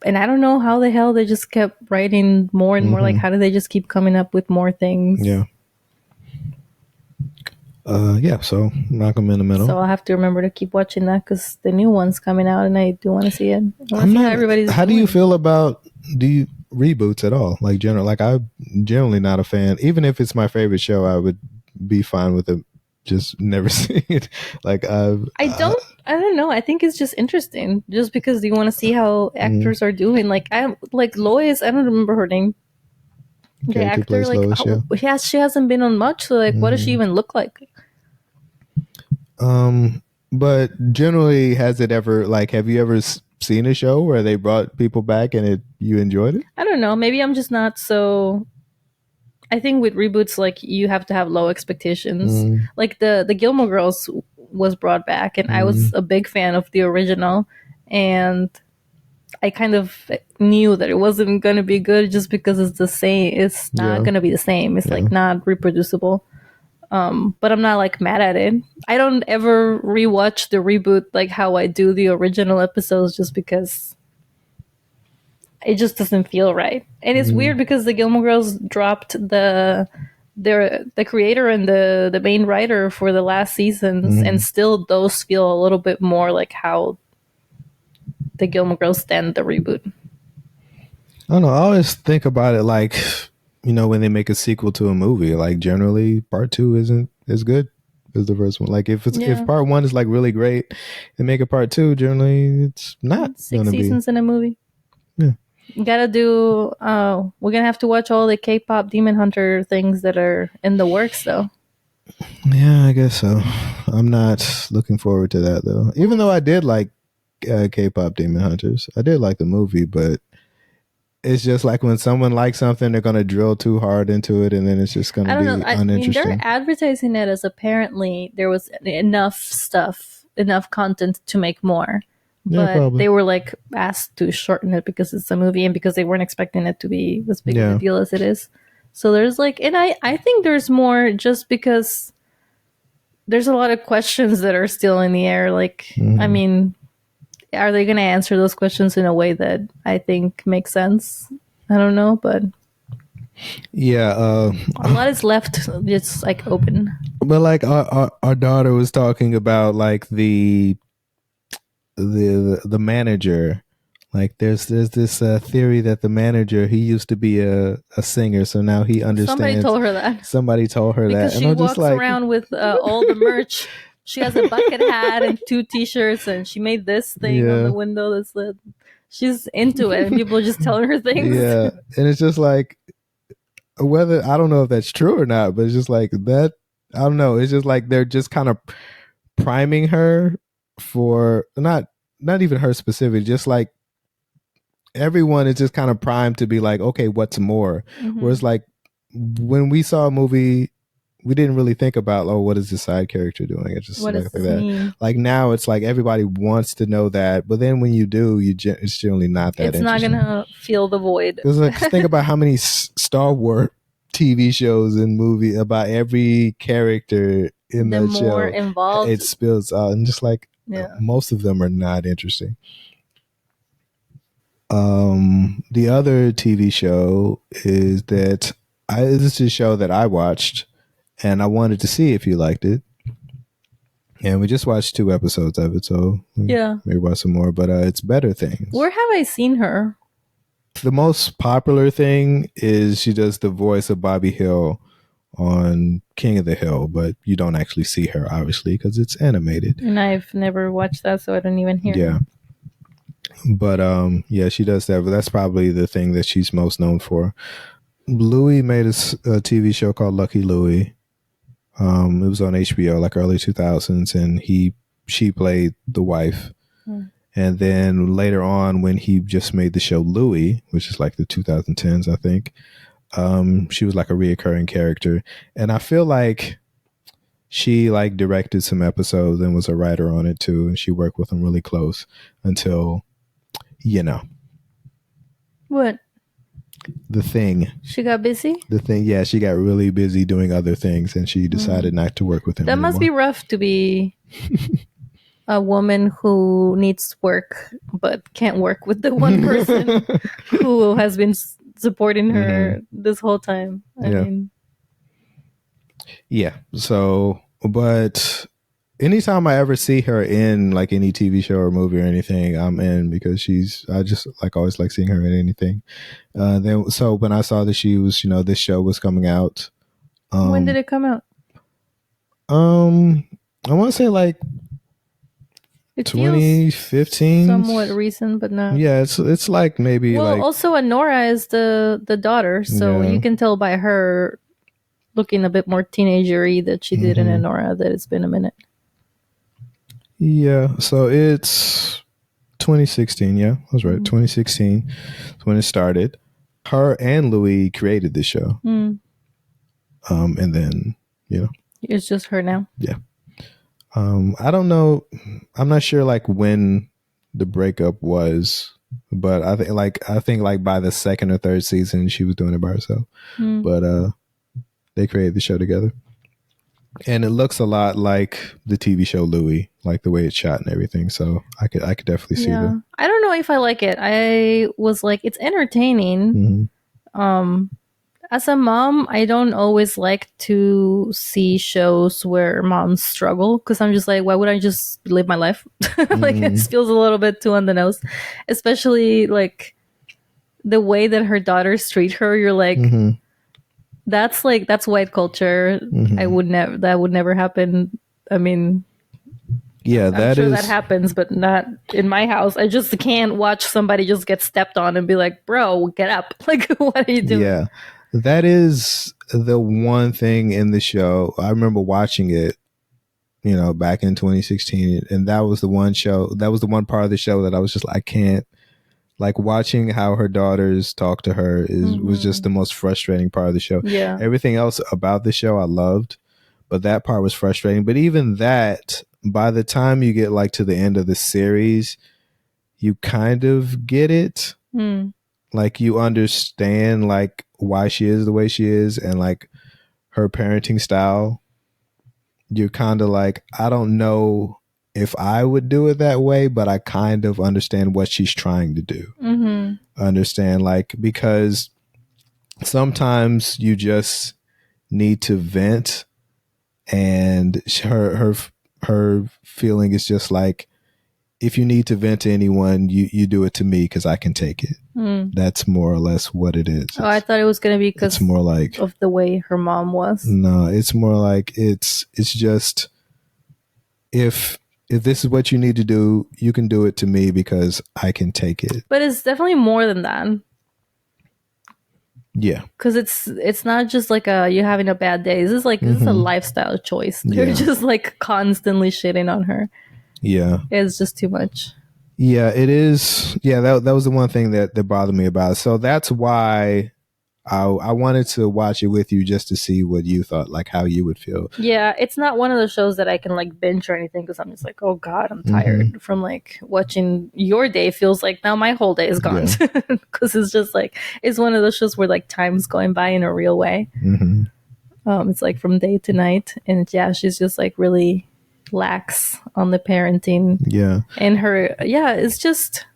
I don't know how the hell they just kept writing more and more. Like, how do they just keep coming up with more things? Yeah. So Malcolm in the Middle. So I'll have to remember to keep watching that because the new one's coming out and I do want to see it. How do you feel about reboots at all? Like I'm generally not a fan. Even if it's my favorite show, I would be fine with it. Just never see it. Like I don't know. I think it's just interesting, just because you want to see how actors are doing. Like Lois. I don't remember her name. The actor, like Lois, she hasn't been on much. So like, what does she even look like? But generally, has it ever have you ever seen a show where they brought people back and you enjoyed it? I don't know. Maybe I'm just not so. I think with reboots, like you have to have low expectations. Like the Gilmore Girls was brought back, and I was a big fan of the original, and I kind of knew that it wasn't going to be good just because it's the same. It's not going to be the same. It's like not reproducible. But I'm not like mad at it. I don't ever rewatch the reboot like how I do the original episodes, just because it just doesn't feel right. And it's weird because the Gilmore Girls dropped the creator and the main writer for the last seasons, and still those feel a little bit more like how the Gilmore Girls stand the reboot. I don't know. I always think about it like, when they make a sequel to a movie, like generally part 2 isn't as good as the first one. Like if part 1 is like really great, and make a part 2, generally it's not 6 seasons in a movie. Yeah. You gotta do. We're gonna have to watch all the K-pop Demon Hunter things that are in the works, though. Yeah, I guess so. I'm not looking forward to that though. Even though I did like K-pop Demon Hunters, I did like the movie, but it's just like when someone likes something, they're gonna drill too hard into it, and then it's just gonna be uninteresting. I mean, they're advertising it as apparently there was enough content to make more. But they were like asked to shorten it because it's a movie and because they weren't expecting it to be as big of a deal as it is. So there's like, and I think there's more just because there's a lot of questions that are still in the air. Like, I mean, are they going to answer those questions in a way that I think makes sense? I don't know, but a lot is left just like open. But like our daughter was talking about like the manager, like there's this theory that the manager, he used to be a singer, so now he understands. Somebody told her because that, she walks around with all the merch. She has a bucket hat and 2 t-shirts, and she made this thing on the window that's lit. She's into it, and people are just telling her things. Yeah, and it's just like, whether, I don't know if that's true or not, but it's just like that. I don't know. It's just like they're just kind of priming her for not even her specific, just like everyone is just kind of primed to be like, okay, what's more? Whereas like when we saw a movie, we didn't really think about, what is the side character doing? It's just what like does this mean? Like now it's like everybody wants to know that, but then when you do, it's generally not that. It's not gonna fill the void. Because like, think about how many Star Wars TV shows and movie about every character in the that more show. Involved, it spills out, and just like most of them are not interesting. The other TV show is that this is a show that I watched, and I wanted to see if you liked it. And we just watched 2 episodes of it, so maybe watch some more. But it's Better Things. Where have I seen her? The most popular thing is she does the voice of Bobby Hill on King of the Hill, but you don't actually see her, obviously, because it's animated. And I've never watched that, so I don't even hear her. But she does that. But that's probably the thing that she's most known for. Louis made a TV show called Lucky Louie. It was on HBO like early 2000s, and she played the wife. And then later on, when he just made the show Louie, which is like the 2010s, I think, she was like a reoccurring character. And I feel like she like directed some episodes and was a writer on it too, and she worked with him really close until, What? The Thing. She got busy? The Thing, yeah, she got really busy doing other things, and she decided not to work with him anymore. Must be rough to be a woman who needs work but can't work with the one person who has been supporting her this whole time. I mean. Yeah. So, but anytime I ever see her in like any TV show or movie or anything, I'm in, because I just like always like seeing her in anything. So when I saw that she was, this show was coming out. When did it come out? I want to say like 2015. Somewhat recent, but not. Yeah, it's like maybe like. Also Anora is the daughter, so you can tell by her looking a bit more teenager-y that she did in Anora that it's been a minute. Yeah, so it's 2016. Yeah, I was right. 2016 is when it started. Her and Louis created this show. And then, it's just her now. Yeah. I don't know. I'm not sure like when the breakup was, but I think like by the 2nd or 3rd season she was doing it by herself. But they created the show together. And it looks a lot like the TV show Louis, like the way it's shot and everything. So I could definitely see that. I don't know if I like it. I was like, it's entertaining. As a mom, I don't always like to see shows where moms struggle, because I'm just like, why would I just live my life? Like it feels a little bit too on the nose, especially like the way that her daughters treat her. You're like, that's white culture. That would never happen. I mean, yeah, that happens, but not in my house. I just can't watch somebody just get stepped on and be like, bro, get up. Like, what are you doing? Yeah, that is the one thing in the show. I remember watching it, back in 2016, and that was the one part of the show that I was just like, I can't. Like, watching how her daughters talk to her was just the most frustrating part of the show. Yeah. Everything else about the show I loved, but that part was frustrating. But even that, by the time you get like to the end of the series, you kind of get it. Like, you understand like why she is the way she is, and like her parenting style. You're kind of like, I don't know if I would do it that way, but I kind of understand what she's trying to do. Understand, like, because sometimes you just need to vent, and her feeling is just like, if you need to vent to anyone, you do it to me because I can take it. That's more or less what it is. I thought it was going to be because it's more like of the way her mom was. No, it's more like it's just, if this is what you need to do, you can do it to me because I can take it. But it's definitely more than that. Yeah, because it's not just like you having a bad day. This is a lifestyle choice. They're just like constantly shitting on her. Yeah, it's just too much. Yeah, it is. Yeah, that was the one thing that bothered me about it. So that's why I wanted to watch it with you just to see what you thought, like how you would feel. Yeah, it's not one of the shows that I can like binge or anything because I'm just like, oh god, I'm tired from like watching your day. Feels like now my whole day is gone because it's just like it's one of those shows where like time's going by in a real way. It's like from day to night, and yeah, she's just like really lax on the parenting. Yeah, and her it's just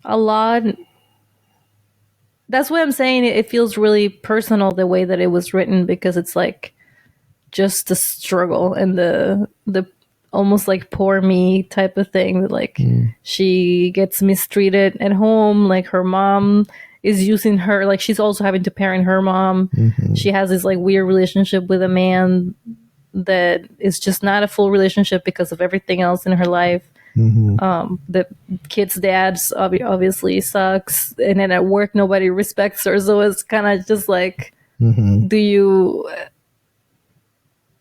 a lot. That's what I'm saying. It feels really personal the way that it was written because it's like just the struggle and the almost like poor me type of thing that like she gets mistreated at home. Like her mom is using her, like she's also having to parent her mom. She has this like weird relationship with a man that is just not a full relationship because of everything else in her life. The kid's dad obviously sucks, and then at work nobody respects her, so it's kind of just like do you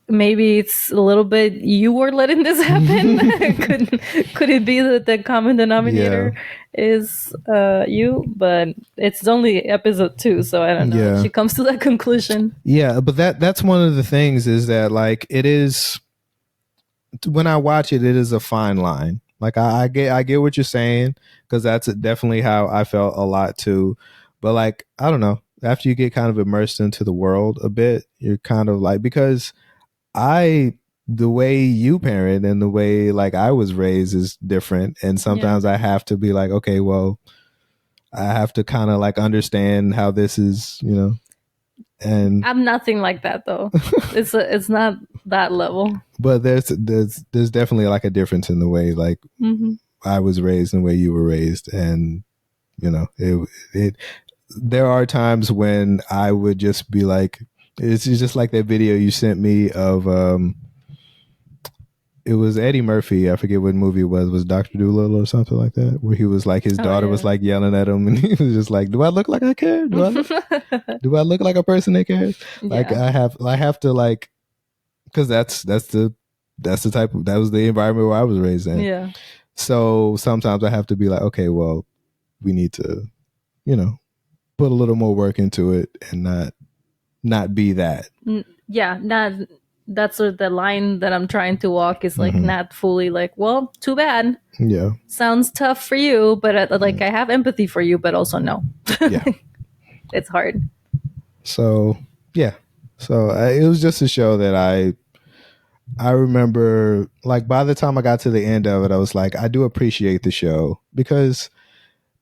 maybe it's a little bit you were letting this happen. could it be that the common denominator is you? But it's only episode 2, so I don't know if she comes to that conclusion. But that's one of the things is that like it is, when I watch it is a fine line. Like I get what you're saying, because that's definitely how I felt a lot too. But like, I don't know, after you get kind of immersed into the world a bit, you're kind of like, because the way you parent and the way like I was raised is different. And sometimes I have to be like, okay, well, I have to kind of like understand how this is, you know. And I'm nothing like that though. It's not that level. But there's definitely like a difference in the way like I was raised and the way you were raised, and you know, it there are times when I would just be like, it's just like that video you sent me of it was Eddie Murphy. I forget what movie it was Dr. Dolittle or something like that, where he was like, his daughter was like yelling at him, and he was just like, "Do I look like I care? Do I look like a person that cares?" Like I have to like, because that was the environment where I was raised in. Yeah. So sometimes I have to be like, okay, well, we need to, you know, put a little more work into it and not be that. That's sort of the line that I'm trying to walk is like not fully like, well, too bad. Yeah. Sounds tough for you, but like I have empathy for you, but also no. Yeah. It's hard. So, yeah. So it was just a show that I remember, like by the time I got to the end of it, I was like, I do appreciate the show, because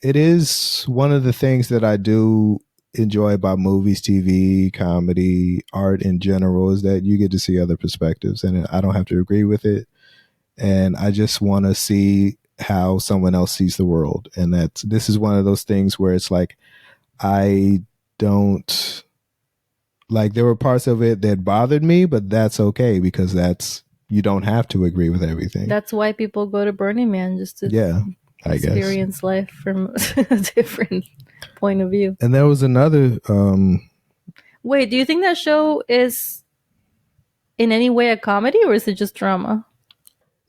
it is one of the things that I do enjoy about movies, TV, comedy, art in general, is that you get to see other perspectives, and I don't have to agree with it. And I just want to see how someone else sees the world. And this is one of those things where it's like, I don't like, there were parts of it that bothered me, but that's okay, because you don't have to agree with everything. That's why people go to Burning Man, just to experience life from a different point of view. And there was another wait, do you think that show is in any way a comedy, or is it just drama?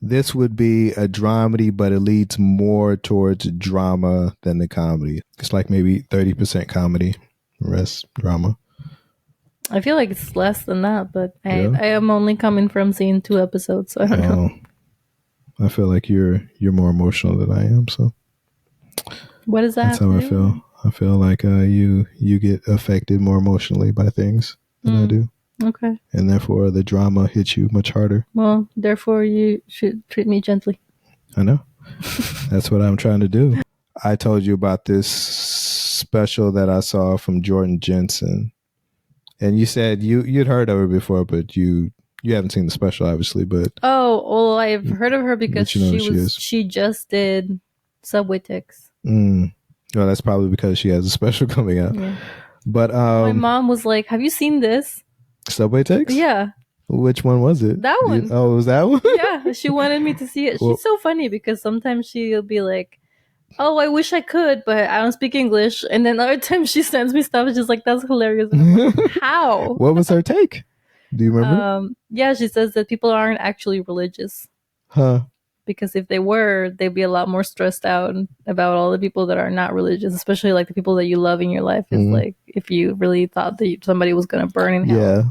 This would be a dramedy, but it leads more towards drama than the comedy. It's like maybe 30% comedy, the rest drama. I feel like it's less than that, but I am only coming from seeing 2 episodes, so I don't know. I feel like you're more emotional than I am, so what is that? That's how I feel. I feel like you get affected more emotionally by things than I do. Okay. And therefore the drama hits you much harder. Well, therefore you should treat me gently. I know. That's what I'm trying to do. I told you about this special that I saw from Jordan Jensen. And you said you'd heard of her before, but you haven't seen the special, obviously. But well, I've heard of her because she just did Subway Ticks. Well, that's probably because she has a special coming out. Yeah. But my mom was like, "Have you seen this Subway Ticks?" Yeah. Which one was it? That one. Oh, was that one? Yeah, she wanted me to see it. She's so funny because sometimes she'll be like, "Oh, I wish I could, but I don't speak English." And then other times she sends me stuff. It's just like, that's hilarious. And I'm like, how? What was her take? Do you remember? Yeah, she says that people aren't actually religious. Huh. because if they were, they'd be a lot more stressed out about all the people that are not religious, especially like the people that you love in your life. It's like if you really thought that somebody was going to burn in hell. Yeah.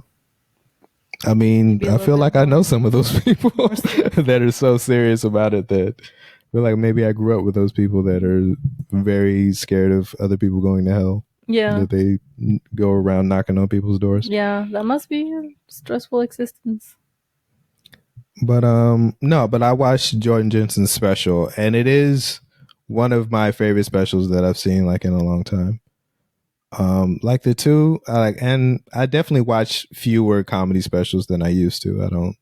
I mean, I feel like I know some of those people that are so serious about it that I feel like maybe I grew up with those people that are very scared of other people going to hell. Yeah. That they go around knocking on people's doors. Yeah, that must be a stressful existence. But no, but I watched Jordan Jensen's special, and it is one of my favorite specials that I've seen like in a long time. Like the two, and I definitely watch fewer comedy specials than I used to. I don't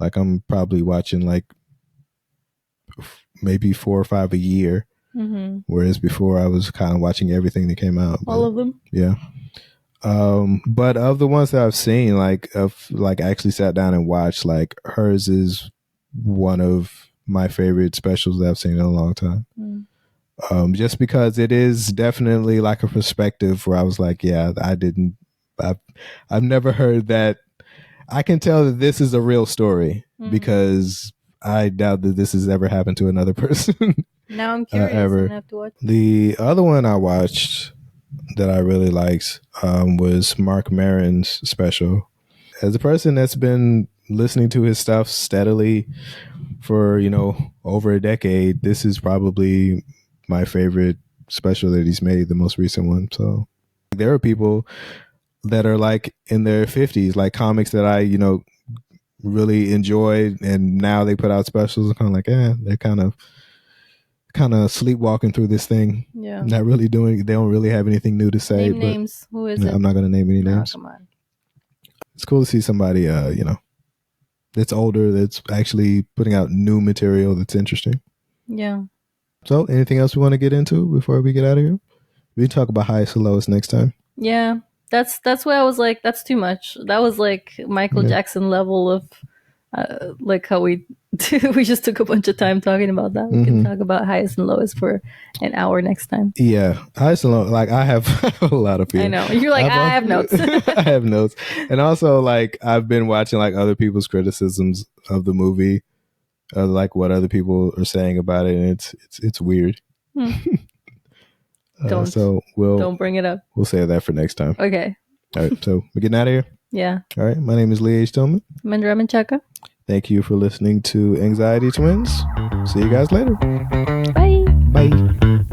like. I'm probably watching like maybe 4 or 5 a year. Mm-hmm. Whereas before I was kind of watching everything that came out. All of them? Yeah. But of the ones that I've seen, like actually sat down and watched, like hers is one of my favorite specials that I've seen in a long time. Just because it is definitely like a perspective where I was like, yeah, I've never heard that. I can tell that this is a real story because I doubt that this has ever happened to another person. Now I'm curious. Ever. I have to watch. The other one I watched that I really liked was Mark Maron's special. As a person that's been listening to his stuff steadily for, over a decade, this is probably my favorite special that he's made, the most recent one. So there are people that are like in their 50s, like comics that I, really enjoyed, and now they put out specials and kind of like, they're kind of sleepwalking through this thing. Yeah. Not really they don't really have anything new to say. Name names. Who is it? I'm not going to name any names. Come on. It's cool to see somebody, that's older, that's actually putting out new material that's interesting. Yeah. So anything else we want to get into before we get out of here? We can talk about highest and lowest next time. Yeah. That's why I was like, that's too much. That was like Michael Jackson level of like how we just took a bunch of time talking about that. We can talk about highest and lowest for an hour next time. Yeah, highest and lowest. Like I have a lot of feelings. I know. You're like, I have notes. I have notes, and also like I've been watching like other people's criticisms of the movie, like what other people are saying about it, and it's weird. Don't bring it up. We'll save that for next time. Okay. All right. So we're getting out of here. Yeah. All right. My name is Lee H. Tillman. I'm Andrea Menchaca. Thank you for listening to Anxiety Twins. See you guys later. Bye. Bye.